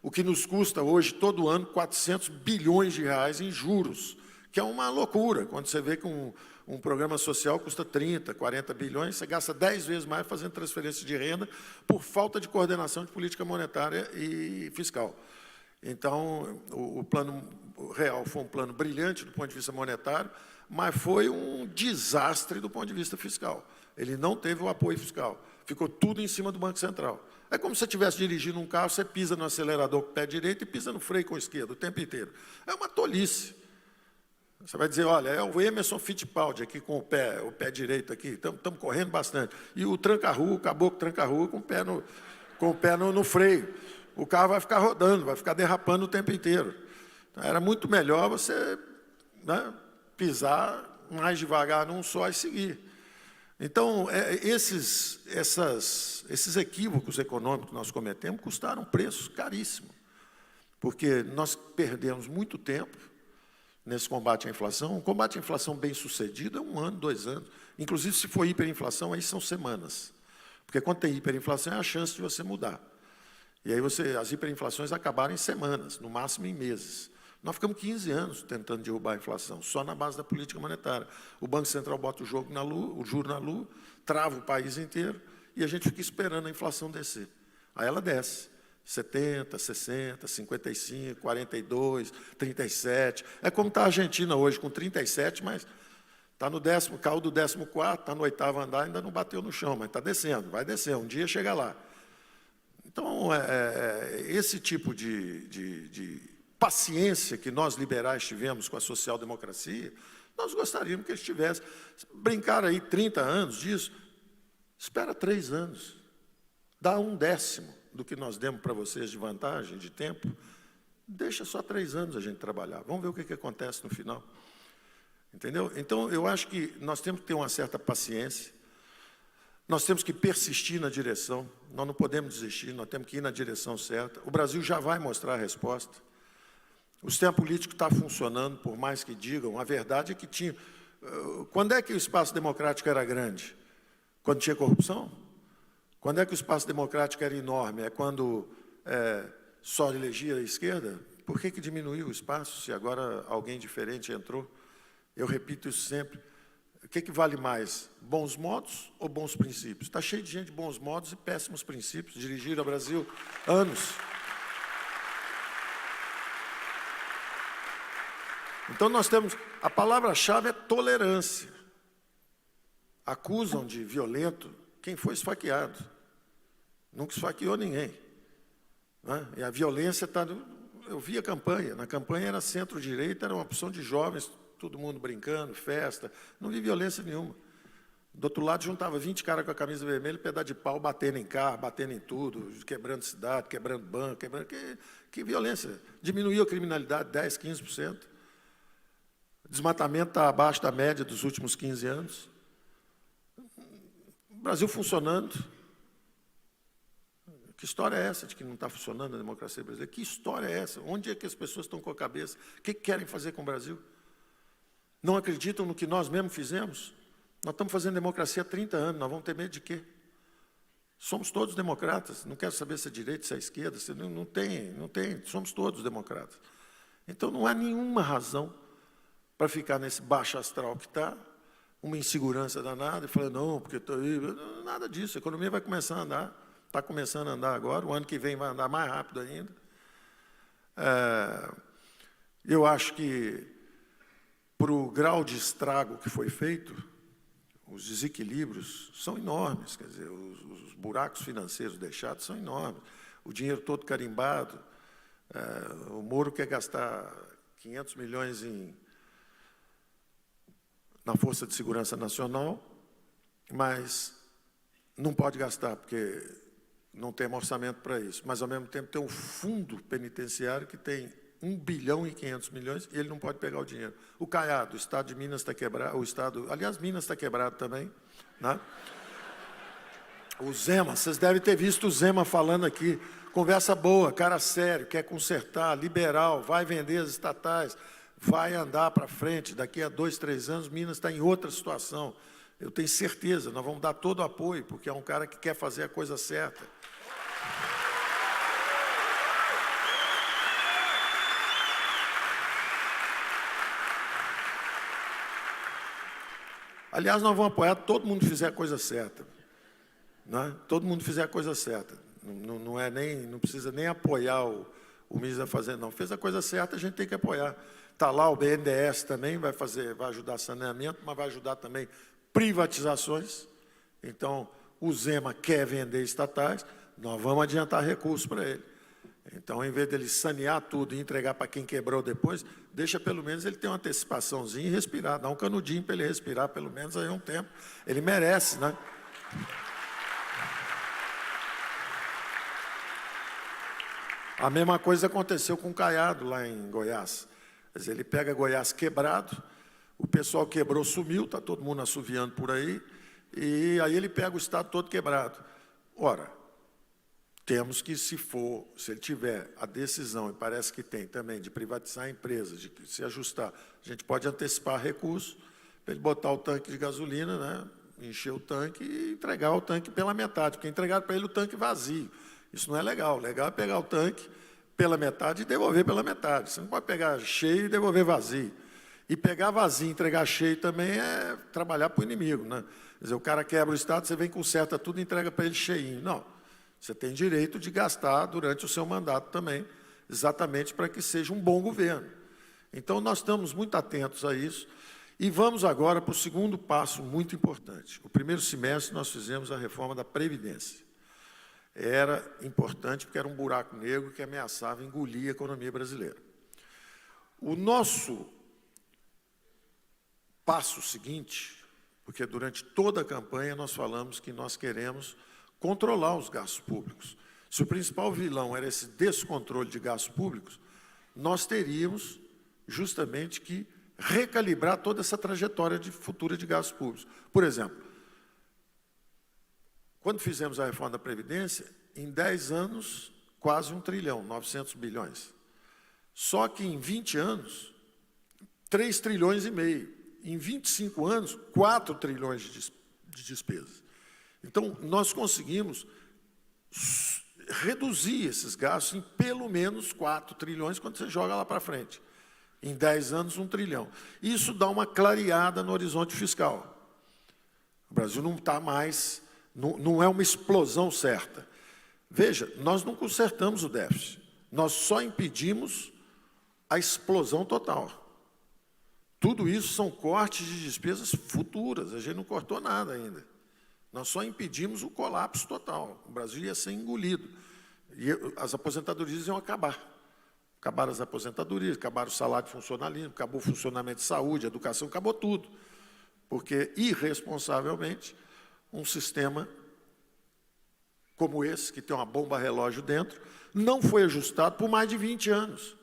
o que nos custa hoje, todo ano, 400 bilhões de reais em juros, que é uma loucura. Quando você vê que um programa social custa 30, 40 bilhões, você gasta 10 vezes mais fazendo transferência de renda por falta de coordenação de política monetária e fiscal. Então, o plano real foi um plano brilhante do ponto de vista monetário, mas foi um desastre do ponto de vista fiscal. Ele não teve o apoio fiscal. Ficou tudo em cima do Banco Central. É como se você estivesse dirigindo um carro, você pisa no acelerador com o pé direito e pisa no freio com o esquerdo o tempo inteiro. É uma tolice. Você vai dizer, olha, é o Emerson Fittipaldi aqui com o pé direito aqui, estamos correndo bastante. E o tranca-rua, o caboclo tranca-rua com o pé no freio. O carro vai ficar rodando, vai ficar derrapando o tempo inteiro. Então, era muito melhor você pisar mais devagar num só e seguir. Então, esses equívocos econômicos que nós cometemos custaram preços caríssimos, porque nós perdemos muito tempo nesse combate à inflação. Um combate à inflação bem sucedido é 1 ano, 2 anos. Inclusive, se for hiperinflação, aí são semanas. Porque quando tem hiperinflação, é a chance de você mudar. E aí as hiperinflações acabaram em semanas, no máximo em meses. Nós ficamos 15 anos tentando derrubar a inflação, só na base da política monetária. O Banco Central bota o juro na lua, trava o país inteiro, e a gente fica esperando a inflação descer. Aí ela desce, 70, 60, 55, 42, 37. É como está a Argentina hoje, com 37, mas está no caiu do 14º, está no 8º andar, ainda não bateu no chão, mas está descendo, vai descer, um dia chega lá. Então, esse tipo de paciência que nós liberais tivemos com a social-democracia, nós gostaríamos que eles tivessem. Brincar aí 30 anos disso, espera 3 anos, dá 1/10 do que nós demos para vocês de vantagem, de tempo, deixa só 3 anos a gente trabalhar, vamos ver o que acontece no final. Entendeu? Então, eu acho que nós temos que ter uma certa paciência, nós temos que persistir na direção, nós não podemos desistir, nós temos que ir na direção certa. O Brasil já vai mostrar a resposta. O sistema político está funcionando, por mais que digam, a verdade é que tinha... Quando é que o espaço democrático era grande? Quando tinha corrupção? Quando é que o espaço democrático era enorme? É quando só elegia a esquerda? Por que diminuiu o espaço, se agora alguém diferente entrou? Eu repito isso sempre. O que vale mais, bons modos ou bons princípios? Está cheio de gente de bons modos e péssimos princípios, dirigiram o Brasil anos. Então, nós temos... A palavra-chave é tolerância. Acusam de violento quem foi esfaqueado. Nunca esfaqueou ninguém. E a violência está... Eu vi a campanha. Na campanha era centro-direita, era uma opção de jovens, todo mundo brincando, festa, não vi violência nenhuma. Do outro lado, juntava 20 caras com a camisa vermelha, pedaço de pau, batendo em carro, batendo em tudo, quebrando cidade, quebrando banco, quebrando... Que violência? Diminuiu a criminalidade 10%, 15%. O desmatamento está abaixo da média dos últimos 15 anos. O Brasil funcionando. Que história é essa de que não está funcionando a democracia brasileira? Que história é essa? Onde é que as pessoas estão com a cabeça? O que querem fazer com o Brasil? Não acreditam no que nós mesmos fizemos? Nós estamos fazendo democracia há 30 anos, nós vamos ter medo de quê? Somos todos democratas, não quero saber se é direita, se é esquerda, se não tem, somos todos democratas. Então, não há nenhuma razão para ficar nesse baixo astral que está, uma insegurança danada, e falar, não, porque estou aí, nada disso, a economia vai começar a andar, está começando a andar agora, o ano que vem vai andar mais rápido ainda. Eu acho que, para o grau de estrago que foi feito, os desequilíbrios são enormes, quer dizer, os buracos financeiros deixados são enormes, o dinheiro todo carimbado, o Moro quer gastar 500 milhões na Força de Segurança Nacional, mas não pode gastar, porque não tem orçamento para isso. Mas, ao mesmo tempo, tem um fundo penitenciário que tem 1 bilhão e 500 milhões e ele não pode pegar o dinheiro. O Caiado, o Estado de Minas está quebrado, aliás, Minas está quebrado também, né? O Zema, vocês devem ter visto o Zema falando aqui, conversa boa, cara sério, quer consertar, liberal, vai vender as estatais, vai andar para frente, daqui a 2, 3 anos, Minas está em outra situação. Eu tenho certeza, nós vamos dar todo o apoio, porque é um cara que quer fazer a coisa certa. Aliás, nós vamos apoiar todo mundo que fizer a coisa certa. Né? Todo mundo fizer a coisa certa. Não precisa nem apoiar o ministro da Fazenda, não. Fez a coisa certa, a gente tem que apoiar. Está lá o BNDES também, vai ajudar saneamento, mas vai ajudar também privatizações. Então, o Zema quer vender estatais, nós vamos adiantar recursos para ele. Então, em vez dele sanear tudo e entregar para quem quebrou depois, deixa pelo menos ele ter uma antecipaçãozinha e respirar, dá um canudinho para ele respirar, pelo menos aí um tempo. Ele merece, né? A mesma coisa aconteceu com o Caiado, lá em Goiás. Quer dizer, ele pega Goiás quebrado, o pessoal quebrou, sumiu, está todo mundo assoviando por aí, e aí ele pega o Estado todo quebrado. Ora, temos que, se ele tiver a decisão, e parece que tem também, de privatizar a empresa, de se ajustar, a gente pode antecipar recursos para ele botar o tanque de gasolina, né, encher o tanque e entregar o tanque pela metade, porque entregaram para ele o tanque vazio. Isso não é legal. O legal é pegar o tanque pela metade e devolver pela metade. Você não pode pegar cheio e devolver vazio. E pegar vazio e entregar cheio também é trabalhar para o inimigo, né? Quer dizer, o cara quebra o Estado, você vem, conserta tudo e entrega para ele cheinho. Não. Você tem direito de gastar durante o seu mandato também, exatamente para que seja um bom governo. Então, nós estamos muito atentos a isso. E vamos agora para o segundo passo muito importante. O primeiro semestre nós fizemos a reforma da Previdência. Era importante porque era um buraco negro que ameaçava engolir a economia brasileira. O nosso passo seguinte, porque durante toda a campanha nós falamos que nós queremos controlar os gastos públicos. Se o principal vilão era esse descontrole de gastos públicos, nós teríamos justamente que recalibrar toda essa trajetória futura de gastos públicos. Por exemplo, quando fizemos a reforma da Previdência, em 10 anos, quase 1 trilhão, 900 bilhões. Só que em 20 anos, 3 trilhões e meio. Em 25 anos, 4 trilhões de despesas. Então, nós conseguimos reduzir esses gastos em pelo menos 4 trilhões quando você joga lá para frente. Em 10 anos, 1 trilhão. Isso dá uma clareada no horizonte fiscal. O Brasil não está mais... Não é uma explosão certa. Veja, nós não consertamos o déficit, nós só impedimos a explosão total. Tudo isso são cortes de despesas futuras, a gente não cortou nada ainda. Nós só impedimos o colapso total. O Brasil ia ser engolido. E as aposentadorias iam acabar. Acabaram as aposentadorias, acabaram o salário de funcionalismo, acabou o funcionamento de saúde, educação, acabou tudo. Porque, irresponsavelmente, um sistema como esse, que tem uma bomba relógio dentro, não foi ajustado por mais de 20 anos.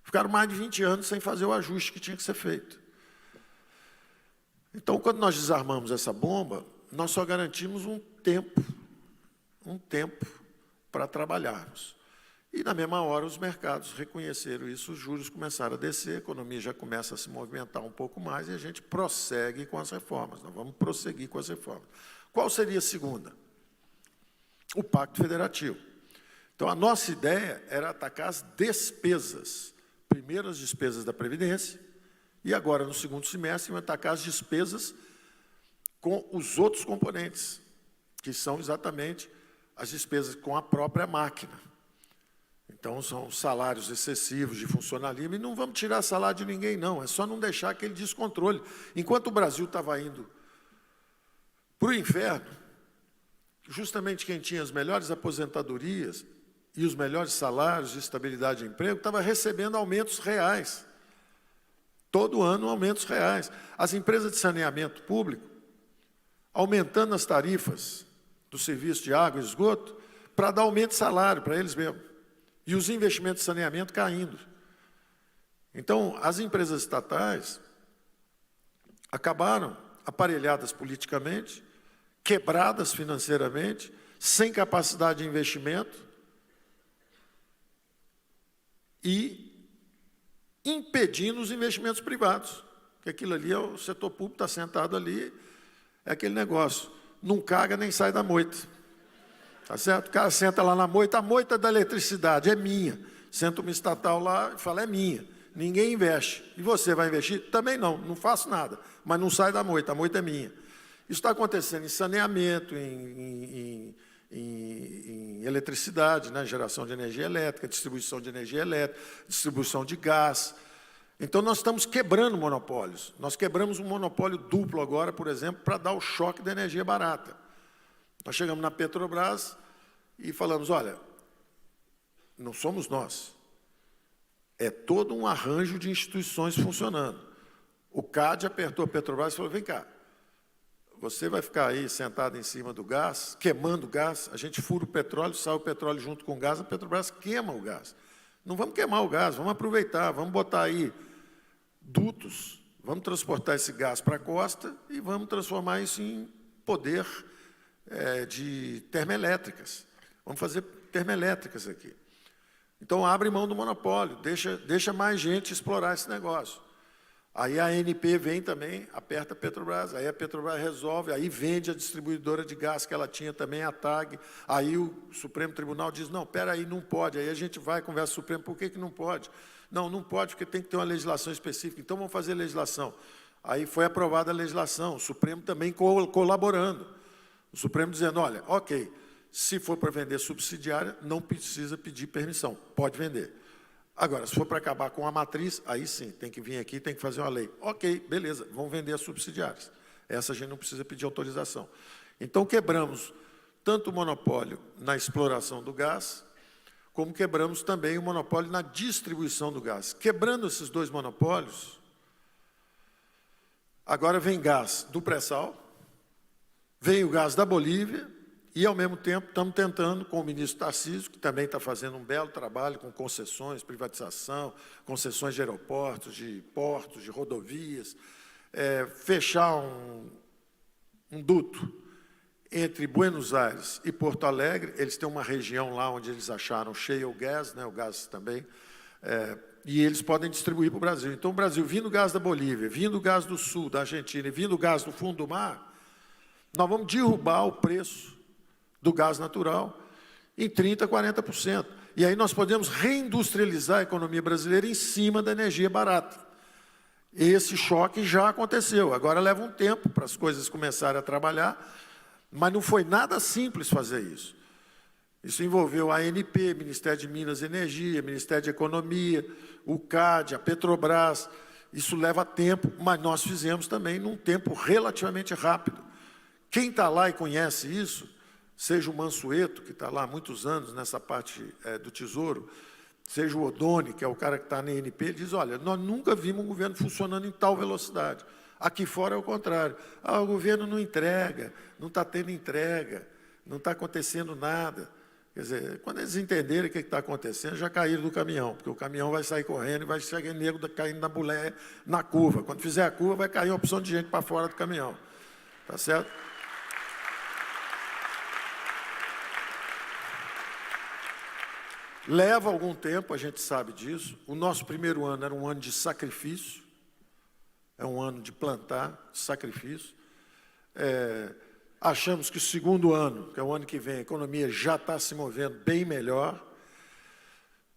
Ficaram mais de 20 anos sem fazer o ajuste que tinha que ser feito. Então, quando nós desarmamos essa bomba, nós só garantimos um tempo para trabalharmos. E, na mesma hora, os mercados reconheceram isso, os juros começaram a descer, a economia já começa a se movimentar um pouco mais e a gente prossegue com as reformas. Nós vamos prosseguir com as reformas. Qual seria a segunda? O Pacto Federativo. Então, a nossa ideia era atacar as despesas. Primeiro, as despesas da Previdência e agora, no segundo semestre, atacar as despesas com os outros componentes, que são exatamente as despesas com a própria máquina. Então, são salários excessivos de funcionalismo, e não vamos tirar salário de ninguém, não, é só não deixar aquele descontrole. Enquanto o Brasil estava indo para o inferno, justamente quem tinha as melhores aposentadorias e os melhores salários e estabilidade de emprego estava recebendo aumentos reais. Todo ano, aumentos reais. As empresas de saneamento público aumentando as tarifas do serviço de água e esgoto para dar aumento de salário para eles mesmos. E os investimentos de saneamento caindo. Então, as empresas estatais acabaram aparelhadas politicamente, quebradas financeiramente, sem capacidade de investimento e impedindo os investimentos privados. Porque aquilo ali, o setor público está sentado ali, é aquele negócio, não caga nem sai da moita. Tá certo? O cara senta lá na moita, a moita da eletricidade é minha. Senta uma estatal lá e fala, é minha. Ninguém investe. E você vai investir? Também não, não faço nada. Mas não sai da moita, a moita é minha. Isso está acontecendo em saneamento, em eletricidade, né? Geração de energia elétrica, distribuição de energia elétrica, distribuição de gás. Então, nós estamos quebrando monopólios. Nós quebramos um monopólio duplo agora, por exemplo, para dar o choque da energia barata. Nós chegamos na Petrobras e falamos, olha, não somos nós. É todo um arranjo de instituições funcionando. O CAD apertou a Petrobras e falou, vem cá, você vai ficar aí sentado em cima do gás, queimando o gás, a gente fura o petróleo, sai o petróleo junto com o gás, a Petrobras queima o gás. Não vamos queimar o gás, vamos aproveitar, vamos botar aí dutos, vamos transportar esse gás para a costa e vamos transformar isso em poder de termoelétricas. Vamos fazer termoelétricas aqui. Então, abre mão do monopólio, deixa mais gente explorar esse negócio. Aí a ANP vem também, aperta a Petrobras, aí a Petrobras resolve, aí vende a distribuidora de gás que ela tinha também, a TAG, aí o Supremo Tribunal diz, não, espera aí, não pode, aí a gente vai, conversa com o Supremo, por que não pode? Não, não pode, porque tem que ter uma legislação específica, então vamos fazer legislação. Aí foi aprovada a legislação, o Supremo também colaborando, o Supremo dizendo, olha, ok, se for para vender subsidiária, não precisa pedir permissão, pode vender. Agora, se for para acabar com a matriz, aí sim, tem que vir aqui, tem que fazer uma lei. Ok, beleza, vão vender as subsidiárias. Essa a gente não precisa pedir autorização. Então, quebramos tanto o monopólio na exploração do gás, como quebramos também o monopólio na distribuição do gás. Quebrando esses dois monopólios, agora vem gás do pré-sal, vem o gás da Bolívia, e, ao mesmo tempo, estamos tentando, com o ministro Tarcísio, que também está fazendo um belo trabalho com concessões, privatização, concessões de aeroportos, de portos, de rodovias, fechar um duto entre Buenos Aires e Porto Alegre. Eles têm uma região lá onde eles acharam shale gas, né, o gás também, e eles podem distribuir para o Brasil. Então, o Brasil, vindo gás da Bolívia, vindo gás do Sul, da Argentina, e vindo gás do fundo do mar, nós vamos derrubar o preço do gás natural em 30%, 40%. E aí nós podemos reindustrializar a economia brasileira em cima da energia barata. Esse choque já aconteceu. Agora leva um tempo para as coisas começarem a trabalhar, mas não foi nada simples fazer isso. Isso envolveu a ANP, Ministério de Minas e Energia, Ministério de Economia, o CAD, a Petrobras. Isso leva tempo, mas nós fizemos também num tempo relativamente rápido. Quem está lá e conhece isso, seja o Mansueto, que está lá há muitos anos nessa parte do Tesouro, seja o Odoni, que é o cara que está na ANP, ele diz, olha, nós nunca vimos um governo funcionando em tal velocidade. Aqui fora é o contrário. O governo não entrega, não está tendo entrega, não está acontecendo nada. Quer dizer, quando eles entenderem o que está acontecendo, já caíram do caminhão, porque o caminhão vai sair correndo e vai chegar nego caindo na boleia, na curva. Quando fizer a curva, vai cair uma opção de gente para fora do caminhão. Tá certo? Leva algum tempo, a gente sabe disso. O nosso primeiro ano era um ano de sacrifício, é um ano de plantar, de sacrifício. Achamos que o segundo ano, que é o ano que vem, a economia já está se movendo bem melhor.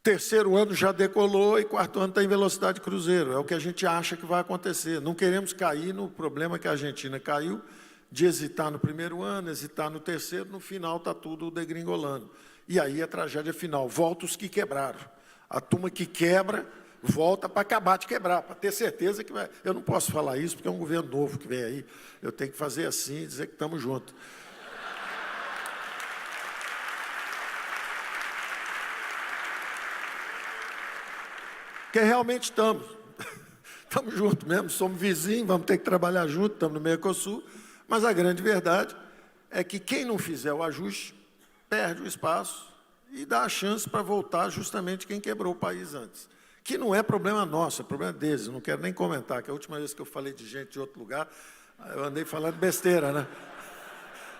Terceiro ano já decolou e quarto ano está em velocidade cruzeiro. É o que a gente acha que vai acontecer. Não queremos cair no problema que a Argentina caiu, de hesitar no primeiro ano, hesitar no terceiro, no final está tudo degringolando. E aí a tragédia final, volta os que quebraram. A turma que quebra volta para acabar de quebrar, para ter certeza que vai. Eu não posso falar isso, porque é um governo novo que vem aí. Eu tenho que fazer assim e dizer que estamos juntos. Porque realmente estamos. Estamos juntos mesmo, somos vizinhos, vamos ter que trabalhar juntos, estamos no Mercosul. Mas a grande verdade é que quem não fizer o ajuste perde o espaço e dá a chance para voltar justamente quem quebrou o país antes. Que não é problema nosso, é problema deles. Eu não quero nem comentar, que a última vez que eu falei de gente de outro lugar, eu andei falando besteira, né?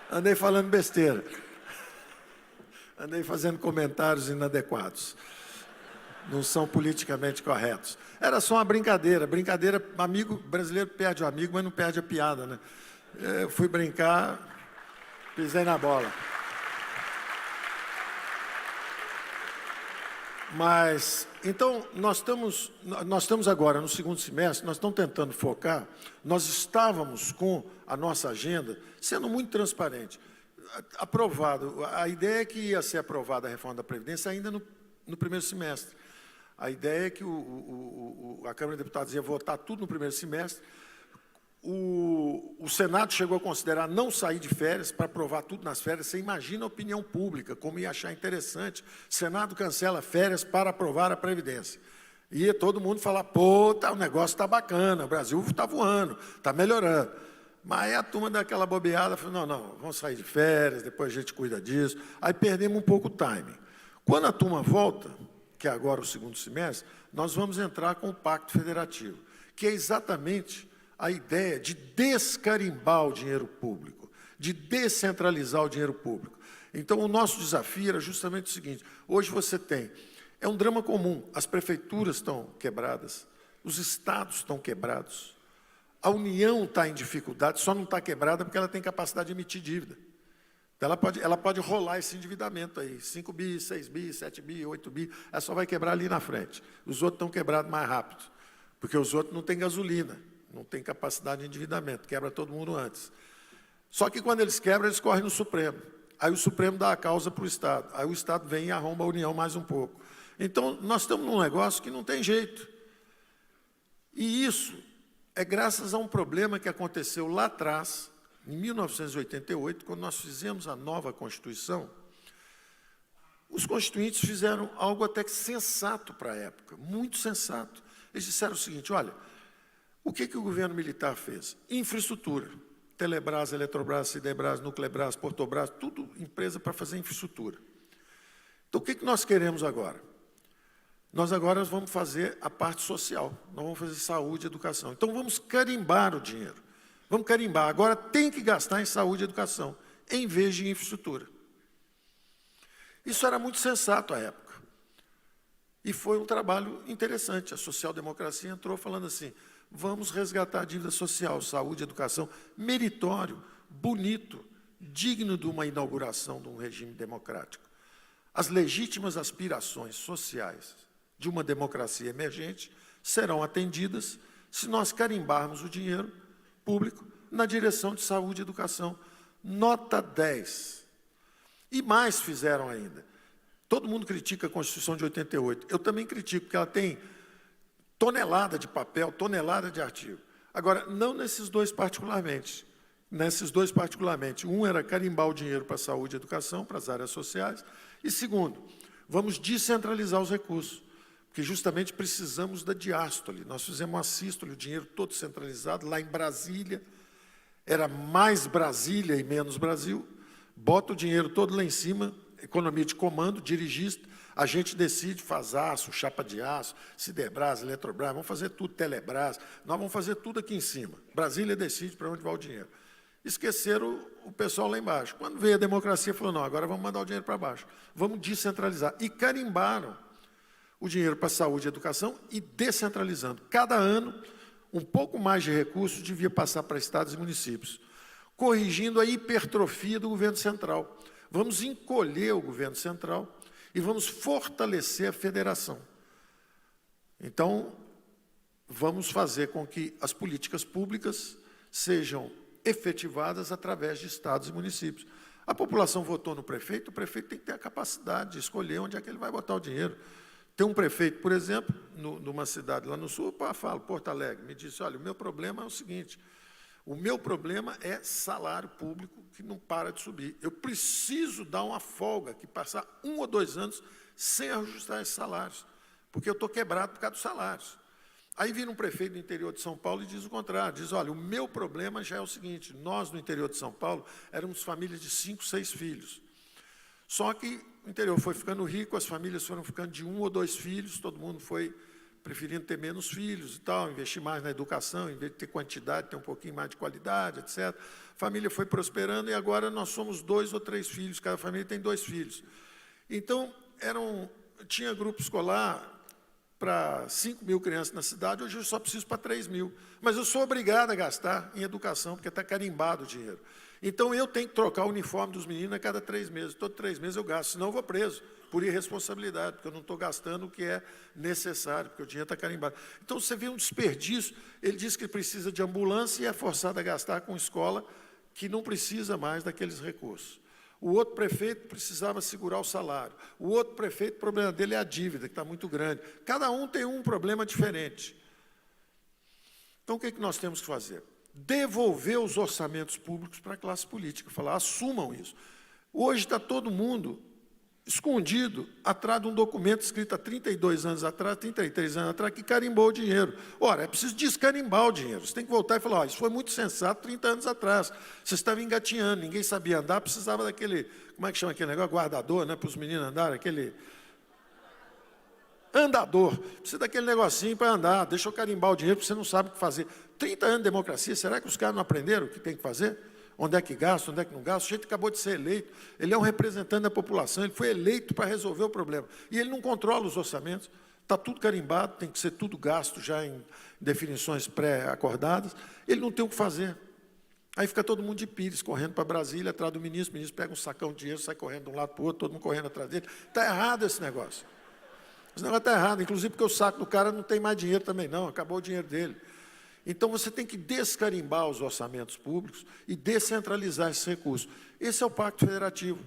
Andei falando besteira. Andei fazendo comentários inadequados. Não são politicamente corretos. Era só uma brincadeira. Brincadeira, amigo brasileiro perde o amigo, mas não perde a piada, né? Eu fui brincar, pisei na bola. Mas, então, nós estamos agora no segundo semestre, nós estamos tentando focar, nós estávamos com a nossa agenda sendo muito transparente. Aprovado, a ideia é que ia ser aprovada a reforma da Previdência ainda no primeiro semestre. A ideia é que a Câmara de Deputados ia votar tudo no primeiro semestre. O Senado chegou a considerar não sair de férias para aprovar tudo nas férias. Você imagina a opinião pública, como ia achar interessante. O Senado cancela férias para aprovar a Previdência. Ia todo mundo falar, pô, o negócio está bacana, o Brasil está voando, está melhorando. Mas aí a turma daquela bobeada falou, não, vamos sair de férias, depois a gente cuida disso. Aí perdemos um pouco o timing. Quando a turma volta, que é agora o segundo semestre, nós vamos entrar com o Pacto Federativo, que é exatamente a ideia de descarimbar o dinheiro público, de descentralizar o dinheiro público. Então, o nosso desafio era justamente o seguinte, hoje você tem, é um drama comum, as prefeituras estão quebradas, os estados estão quebrados, a União está em dificuldade, só não está quebrada porque ela tem capacidade de emitir dívida. Então, ela pode rolar esse endividamento aí, 5 bi, 6 bi, 7 bi, 8 bi, ela só vai quebrar ali na frente. Os outros estão quebrados mais rápido, porque os outros não têm gasolina, não têm capacidade de endividamento, quebra todo mundo antes. Só que quando eles quebram, eles correm no Supremo. Aí o Supremo dá a causa para o Estado. Aí o Estado vem e arromba a União mais um pouco. Então, nós estamos num negócio que não tem jeito. E isso é graças a um problema que aconteceu lá atrás, em 1988, quando nós fizemos a nova Constituição. Os constituintes fizeram algo até que sensato para a época, muito sensato. Eles disseram o seguinte, olha, o que o governo militar fez? Infraestrutura. Telebrás, Eletrobras, Siderbras, Nuclebras, Portobras, tudo empresa para fazer infraestrutura. Então, o que nós queremos agora? Nós agora vamos fazer a parte social, nós vamos fazer saúde e educação. Então, vamos carimbar o dinheiro. Vamos carimbar. Agora, tem que gastar em saúde e educação, em vez de infraestrutura. Isso era muito sensato à época. E foi um trabalho interessante. A social-democracia entrou falando assim, vamos resgatar a dívida social, saúde, educação, meritório, bonito, digno de uma inauguração de um regime democrático. As legítimas aspirações sociais de uma democracia emergente serão atendidas se nós carimbarmos o dinheiro público na direção de saúde e educação. Nota 10. E mais fizeram ainda. Todo mundo critica a Constituição de 88. Eu também critico, porque ela tem tonelada de papel, tonelada de artigo. Agora, não nesses dois particularmente. Nesses dois particularmente. Um era carimbar o dinheiro para a saúde e educação, para as áreas sociais. E segundo, vamos descentralizar os recursos, porque justamente precisamos da diástole. Nós fizemos uma sístole, o dinheiro todo centralizado, lá em Brasília. Era mais Brasília e menos Brasil. Bota o dinheiro todo lá em cima, economia de comando, dirigista, a gente decide, faz aço, chapa de aço, Siderbras, Eletrobras, vamos fazer tudo, Telebrás, nós vamos fazer tudo aqui em cima. Brasília decide para onde vai o dinheiro. Esqueceram o pessoal lá embaixo. Quando veio a democracia, falou, não, agora vamos mandar o dinheiro para baixo. Vamos descentralizar. E carimbaram o dinheiro para saúde e educação e descentralizando. Cada ano, um pouco mais de recursos devia passar para estados e municípios, corrigindo a hipertrofia do governo central. Vamos encolher o governo central e vamos fortalecer a federação. Então, vamos fazer com que as políticas públicas sejam efetivadas através de estados e municípios. A população votou no prefeito, o prefeito tem que ter a capacidade de escolher onde é que ele vai botar o dinheiro. Tem um prefeito, por exemplo, numa cidade lá no sul, eu falo, Porto Alegre, me disse, olha, o meu problema é o seguinte, o meu problema é salário público que não para de subir. Eu preciso dar uma folga, que passar 1 ou 2 anos sem ajustar esses salários, porque eu estou quebrado por causa dos salários. Aí vira um prefeito do interior de São Paulo e diz o contrário, diz, olha, o meu problema já é o seguinte, nós no interior de São Paulo éramos famílias de 5, 6 filhos. Só que o interior foi ficando rico, as famílias foram ficando de 1 ou 2 filhos, todo mundo foi preferindo ter menos filhos e tal, investir mais na educação, em vez de ter quantidade, ter um pouquinho mais de qualidade, etc. A família foi prosperando e agora nós somos 2 ou 3 filhos, cada família tem 2 filhos. Então, tinha grupo escolar para 5 mil crianças na cidade, hoje eu só preciso para 3 mil. Mas eu sou obrigado a gastar em educação, porque está carimbado o dinheiro. Então, eu tenho que trocar o uniforme dos meninos a cada 3 meses. Todo 3 meses eu gasto, senão eu vou preso, por irresponsabilidade, porque eu não estou gastando o que é necessário, porque o dinheiro está carimbado. Então, você vê um desperdício. Ele diz que precisa de ambulância e é forçado a gastar com escola que não precisa mais daqueles recursos. O outro prefeito precisava segurar o salário. O outro prefeito, o problema dele é a dívida, que está muito grande. Cada um tem um problema diferente. Então, o que nós temos que fazer? Devolver os orçamentos públicos para a classe política. Falar, assumam isso. Hoje está todo mundo escondido atrás de um documento escrito há 32 anos atrás, 33 anos atrás, que carimbou o dinheiro. Ora, é preciso descarimbar o dinheiro. Você tem que voltar e falar, isso foi muito sensato 30 anos atrás. Você estava engatinhando, ninguém sabia andar, precisava daquele, como é que chama aquele negócio? Guardador, né, para os meninos andarem, aquele andador. Precisa daquele negocinho para andar, deixa eu carimbar o dinheiro, porque você não sabe o que fazer. 30 anos de democracia, será que os caras não aprenderam o que tem que fazer? Onde é que gasta, onde é que não gasta? O sujeito acabou de ser eleito, ele é um representante da população, ele foi eleito para resolver o problema. E ele não controla os orçamentos, está tudo carimbado, tem que ser tudo gasto já em definições pré-acordadas, ele não tem o que fazer. Aí fica todo mundo de pires, correndo para Brasília, atrás do ministro, o ministro pega um sacão de dinheiro, sai correndo de um lado para o outro, todo mundo correndo atrás dele. Está errado esse negócio. Esse negócio está errado, inclusive porque o saco do cara não tem mais dinheiro também não, acabou o dinheiro dele. Então, você tem que descarimbar os orçamentos públicos e descentralizar esses recursos. Esse é o Pacto Federativo.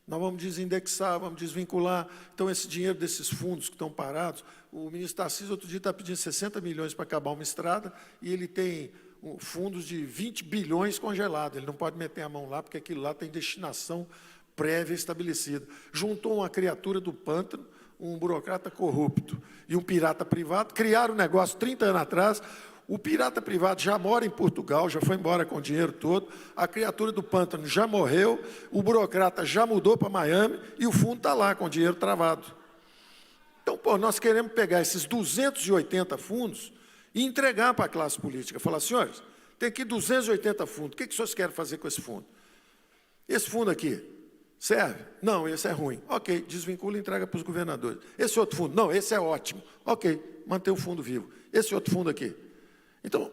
Nós vamos desindexar, vamos desvincular. Então, esse dinheiro desses fundos que estão parados, o ministro Tarcísio, outro dia, está pedindo 60 milhões para acabar uma estrada e ele tem fundos de 20 bilhões congelados. Ele não pode meter a mão lá, porque aquilo lá tem destinação prévia estabelecida. Juntou uma criatura do pântano, um burocrata corrupto e um pirata privado, criaram um negócio 30 anos atrás. O pirata privado já mora em Portugal, já foi embora com o dinheiro todo, a criatura do pântano já morreu, o burocrata já mudou para Miami e o fundo está lá com o dinheiro travado. Então, pô, nós queremos pegar esses 280 fundos e entregar para a classe política. Falar, senhores, tem aqui 280 fundos, o que os senhores querem fazer com esse fundo? Esse fundo aqui, serve? Não, esse é ruim. Ok, desvincula e entrega para os governadores. Esse outro fundo, não, esse é ótimo. Ok, mantém o fundo vivo. Esse outro fundo aqui. Então,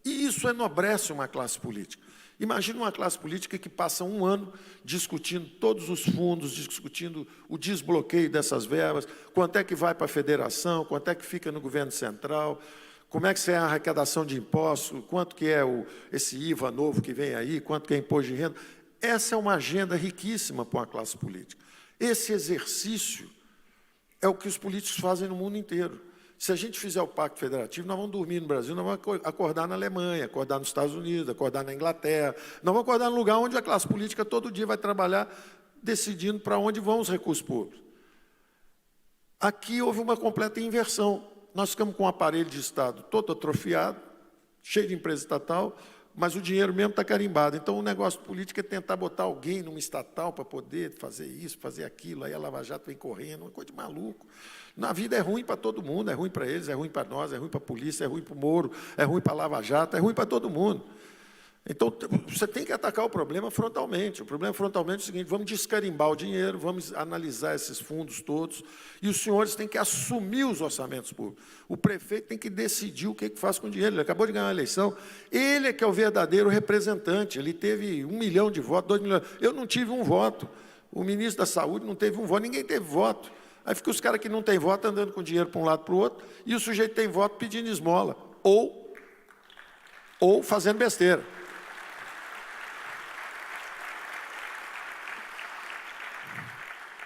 isso enobrece uma classe política. Imagina uma classe política que passa um ano discutindo todos os fundos, discutindo o desbloqueio dessas verbas, quanto é que vai para a federação, quanto é que fica no governo central, como é que é a arrecadação de impostos, quanto que é esse IVA novo que vem aí, quanto que é imposto de renda. Essa é uma agenda riquíssima para uma classe política. Esse exercício é o que os políticos fazem no mundo inteiro. Se a gente fizer o Pacto Federativo, nós vamos dormir no Brasil, nós vamos acordar na Alemanha, acordar nos Estados Unidos, acordar na Inglaterra, nós vamos acordar num lugar onde a classe política todo dia vai trabalhar decidindo para onde vão os recursos públicos. Aqui houve uma completa inversão. Nós ficamos com um aparelho de Estado todo atrofiado, cheio de empresa estatal, mas o dinheiro mesmo está carimbado. Então, o negócio político é tentar botar alguém numa estatal para poder fazer isso, fazer aquilo, aí a Lava Jato vem correndo, uma coisa de maluco. Na vida é ruim para todo mundo, é ruim para eles, é ruim para nós, é ruim para a polícia, é ruim para o Moro, é ruim para a Lava Jato, é ruim para todo mundo. Então, você tem que atacar o problema frontalmente. O problema frontalmente é o seguinte, vamos descarimbar o dinheiro, vamos analisar esses fundos todos, e os senhores têm que assumir os orçamentos públicos. O prefeito tem que decidir o que faz com o dinheiro. Ele acabou de ganhar a eleição, ele é que é o verdadeiro representante, ele teve 1 milhão de votos, 2 milhões. Eu não tive um voto, o ministro da Saúde não teve um voto, ninguém teve voto. Aí fica os caras que não têm voto andando com dinheiro para um lado para o outro, e o sujeito tem voto pedindo esmola, ou fazendo besteira.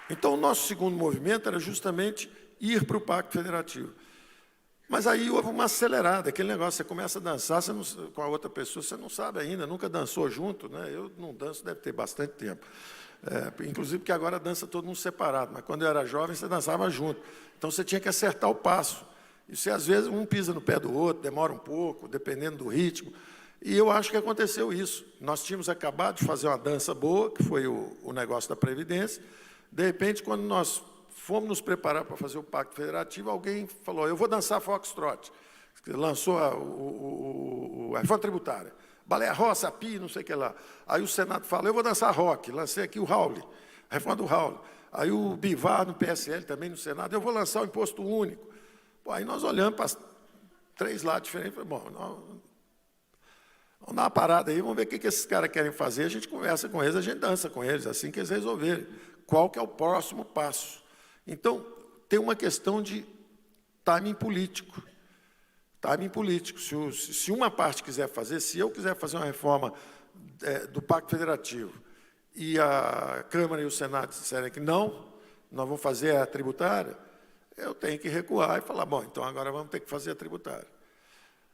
Então, o nosso segundo movimento era justamente ir para o Pacto Federativo. Mas aí houve uma acelerada, aquele negócio, você começa a dançar com a outra pessoa, você não sabe ainda, nunca dançou junto, né? Eu não danço, deve ter bastante tempo. Inclusive porque agora dança todo mundo separado, mas quando eu era jovem, você dançava junto. Então você tinha que acertar o passo. E você, às vezes, um pisa no pé do outro, demora um pouco, dependendo do ritmo. E eu acho que aconteceu isso. Nós tínhamos acabado de fazer uma dança boa, que foi o negócio da Previdência. De repente, quando nós fomos nos preparar para fazer o Pacto Federativo, alguém falou, eu vou dançar Foxtrot. Lançou a reforma tributária. Baleia Roça, PI, não sei o que lá. Aí o Senado fala, eu vou dançar rock. Lancei aqui o Raul, a reforma do Raul. Aí o Bivar, no PSL, também no Senado, eu vou lançar o imposto único. Pô, aí nós olhamos para 3 lados diferentes, falamos, bom, vamos dar uma parada aí, vamos ver o que esses caras querem fazer, a gente conversa com eles, a gente dança com eles, assim que eles resolverem. Qual que é o próximo passo? Então, tem uma questão de timing político. Timing político. Se uma parte quiser fazer, se eu quiser fazer uma reforma do Pacto Federativo e a Câmara e o Senado disserem que não, nós vamos fazer a tributária, eu tenho que recuar e falar, bom, então agora vamos ter que fazer a tributária.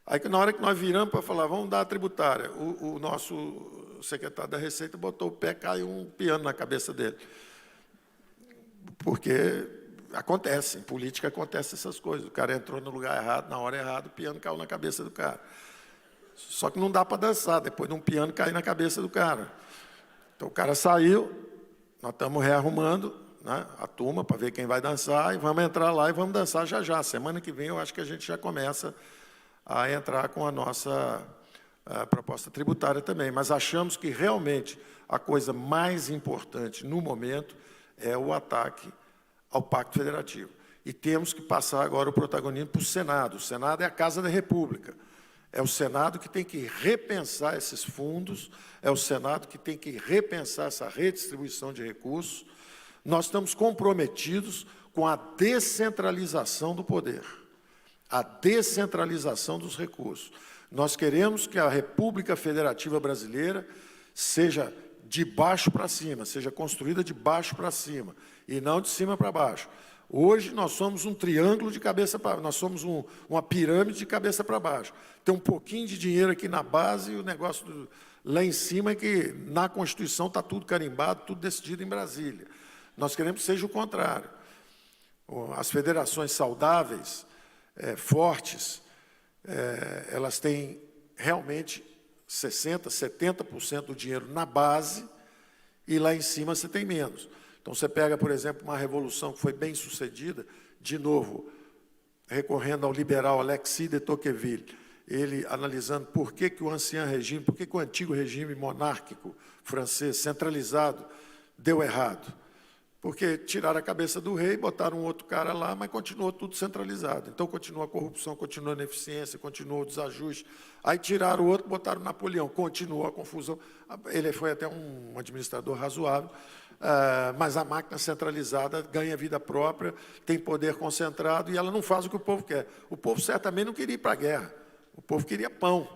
Aí, na hora que nós viramos para falar, vamos dar a tributária, o nosso secretário da Receita botou o pé, caiu um piano na cabeça dele. Porque acontece, em política acontece essas coisas. O cara entrou no lugar errado, na hora errada, o piano caiu na cabeça do cara. Só que não dá para dançar, depois de um piano cair na cabeça do cara. Então, o cara saiu, nós estamos rearrumando, né, a turma para ver quem vai dançar, e vamos entrar lá e vamos dançar já já. Semana que vem eu acho que a gente já começa a entrar com a nossa proposta tributária também. Mas achamos que realmente a coisa mais importante no momento é o ataque ao Pacto Federativo. E temos que passar agora o protagonismo para o Senado. O Senado é a Casa da República. É o Senado que tem que repensar esses fundos, é o Senado que tem que repensar essa redistribuição de recursos. Nós estamos comprometidos com a descentralização do poder, a descentralização dos recursos. Nós queremos que a República Federativa Brasileira seja de baixo para cima, seja construída de baixo para cima, e não de cima para baixo. Hoje, nós somos um triângulo de cabeça para baixo, nós somos uma pirâmide de cabeça para baixo. Tem um pouquinho de dinheiro aqui na base, e o negócio lá em cima é que, na Constituição, está tudo carimbado, tudo decidido em Brasília. Nós queremos que seja o contrário. As federações saudáveis, fortes, elas têm realmente 60%, 70% do dinheiro na base, e lá em cima você tem menos. Então, você pega, por exemplo, uma revolução que foi bem sucedida, de novo, recorrendo ao liberal Alexis de Tocqueville, ele analisando por que o ancien regime, por que o antigo regime monárquico francês, centralizado, deu errado. Porque tiraram a cabeça do rei, botaram um outro cara lá, mas continuou tudo centralizado. Então, continua a corrupção, continua a ineficiência, continua o desajuste. Aí tiraram o outro, botaram Napoleão, continuou a confusão. Ele foi até um administrador razoável, mas a máquina centralizada ganha vida própria, tem poder concentrado, e ela não faz o que o povo quer. O povo certamente não queria ir para a guerra, o povo queria pão.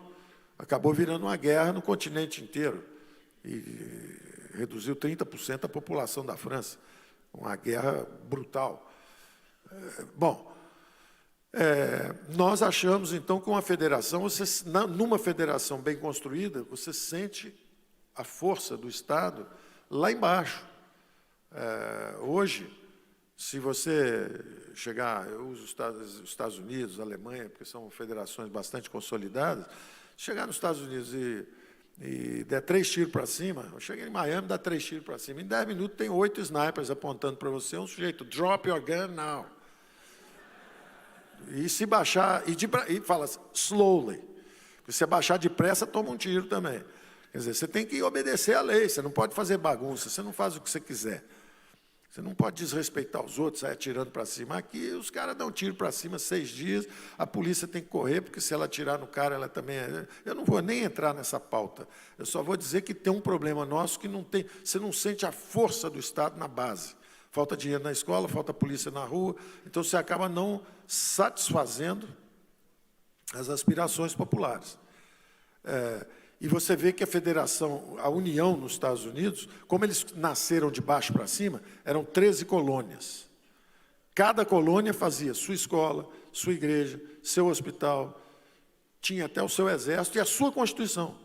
Acabou virando uma guerra no continente inteiro, e reduziu 30% a população da França. Uma guerra brutal. Bom, nós achamos, então, que uma federação, numa federação bem construída, você sente a força do Estado lá embaixo. Hoje, se você chegar, eu uso os Estados Unidos, a Alemanha, porque são federações bastante consolidadas, chegar nos Estados Unidos e der 3 tiros para cima, eu cheguei em Miami, dá 3 tiros para cima, em 10 minutos tem 8 snipers apontando para você, um sujeito, drop your gun now. E se baixar, e fala slowly, se você baixar depressa, toma um tiro também. Quer dizer, você tem que obedecer à lei, você não pode fazer bagunça, você não faz o que você quiser. Você não pode desrespeitar os outros, sair atirando para cima. Aqui, os caras dão tiro para cima 6 dias, a polícia tem que correr, porque se ela atirar no cara, ela também... Eu não vou nem entrar nessa pauta. Eu só vou dizer que tem um problema nosso que não tem... Você não sente a força do Estado na base. Falta dinheiro na escola, falta polícia na rua, então você acaba não satisfazendo as aspirações populares. E você vê que a federação, a União nos Estados Unidos, como eles nasceram de baixo para cima, eram 13 colônias. Cada colônia fazia sua escola, sua igreja, seu hospital, tinha até o seu exército e a sua Constituição.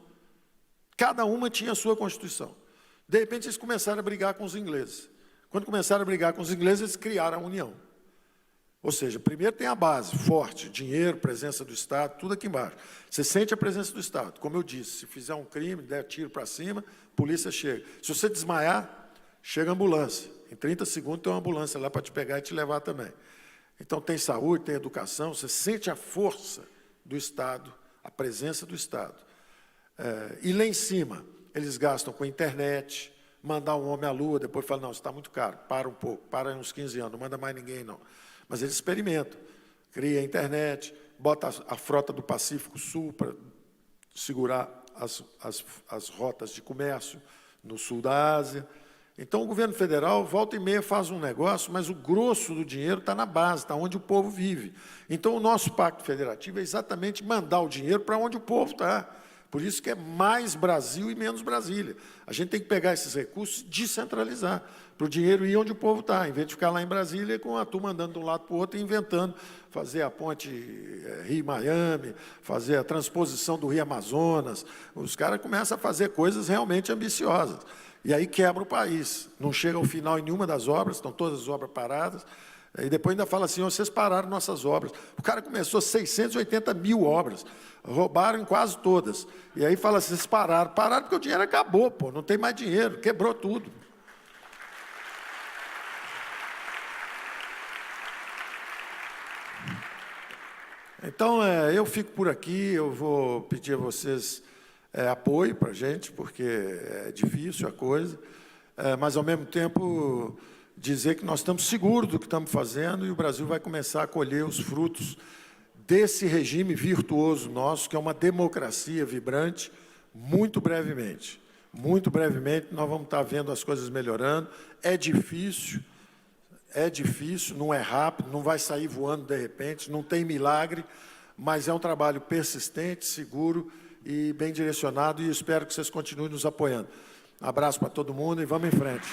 Cada uma tinha a sua Constituição. De repente, eles começaram a brigar com os ingleses. Quando começaram a brigar com os ingleses, eles criaram a União. Ou seja, primeiro tem a base forte, dinheiro, presença do Estado, tudo aqui embaixo. Você sente a presença do Estado. Como eu disse, se fizer um crime, der tiro para cima, a polícia chega. Se você desmaiar, chega a ambulância. Em 30 segundos tem uma ambulância lá para te pegar e te levar também. Então tem saúde, tem educação, você sente a força do Estado, a presença do Estado. E lá em cima, eles gastam com internet, mandar um homem à Lua, depois falam, não, isso está muito caro, para um pouco, para uns 15 anos, não manda mais ninguém, não. Mas eles experimentam, cria a internet, bota a frota do Pacífico Sul para segurar as rotas de comércio no sul da Ásia. Então, o governo federal, volta e meia, faz um negócio, mas o grosso do dinheiro está na base, está onde o povo vive. Então, o nosso pacto federativo é exatamente mandar o dinheiro para onde o povo está. Por isso que é mais Brasil e menos Brasília. A gente tem que pegar esses recursos e descentralizar, para o dinheiro ir onde o povo está, em vez de ficar lá em Brasília com a turma andando de um lado para o outro e inventando, fazer a ponte Rio-Miami, fazer a transposição do Rio Amazonas. Os caras começam a fazer coisas realmente ambiciosas. E aí quebra o país. Não chega ao final em nenhuma das obras, estão todas as obras paradas. E depois ainda fala assim, vocês pararam nossas obras. O cara começou 680 mil obras, roubaram em quase todas. E aí fala assim, vocês pararam. Pararam porque o dinheiro acabou, pô, não tem mais dinheiro, quebrou tudo. Então, eu fico por aqui, eu vou pedir a vocês apoio para a gente, porque é difícil a coisa, mas, ao mesmo tempo, dizer que nós estamos seguros do que estamos fazendo e o Brasil vai começar a colher os frutos desse regime virtuoso nosso, que é uma democracia vibrante, muito brevemente. Muito brevemente nós vamos estar vendo as coisas melhorando. É difícil, não é rápido, não vai sair voando de repente, não tem milagre, mas é um trabalho persistente, seguro e bem direcionado, e espero que vocês continuem nos apoiando. Abraço para todo mundo e vamos em frente.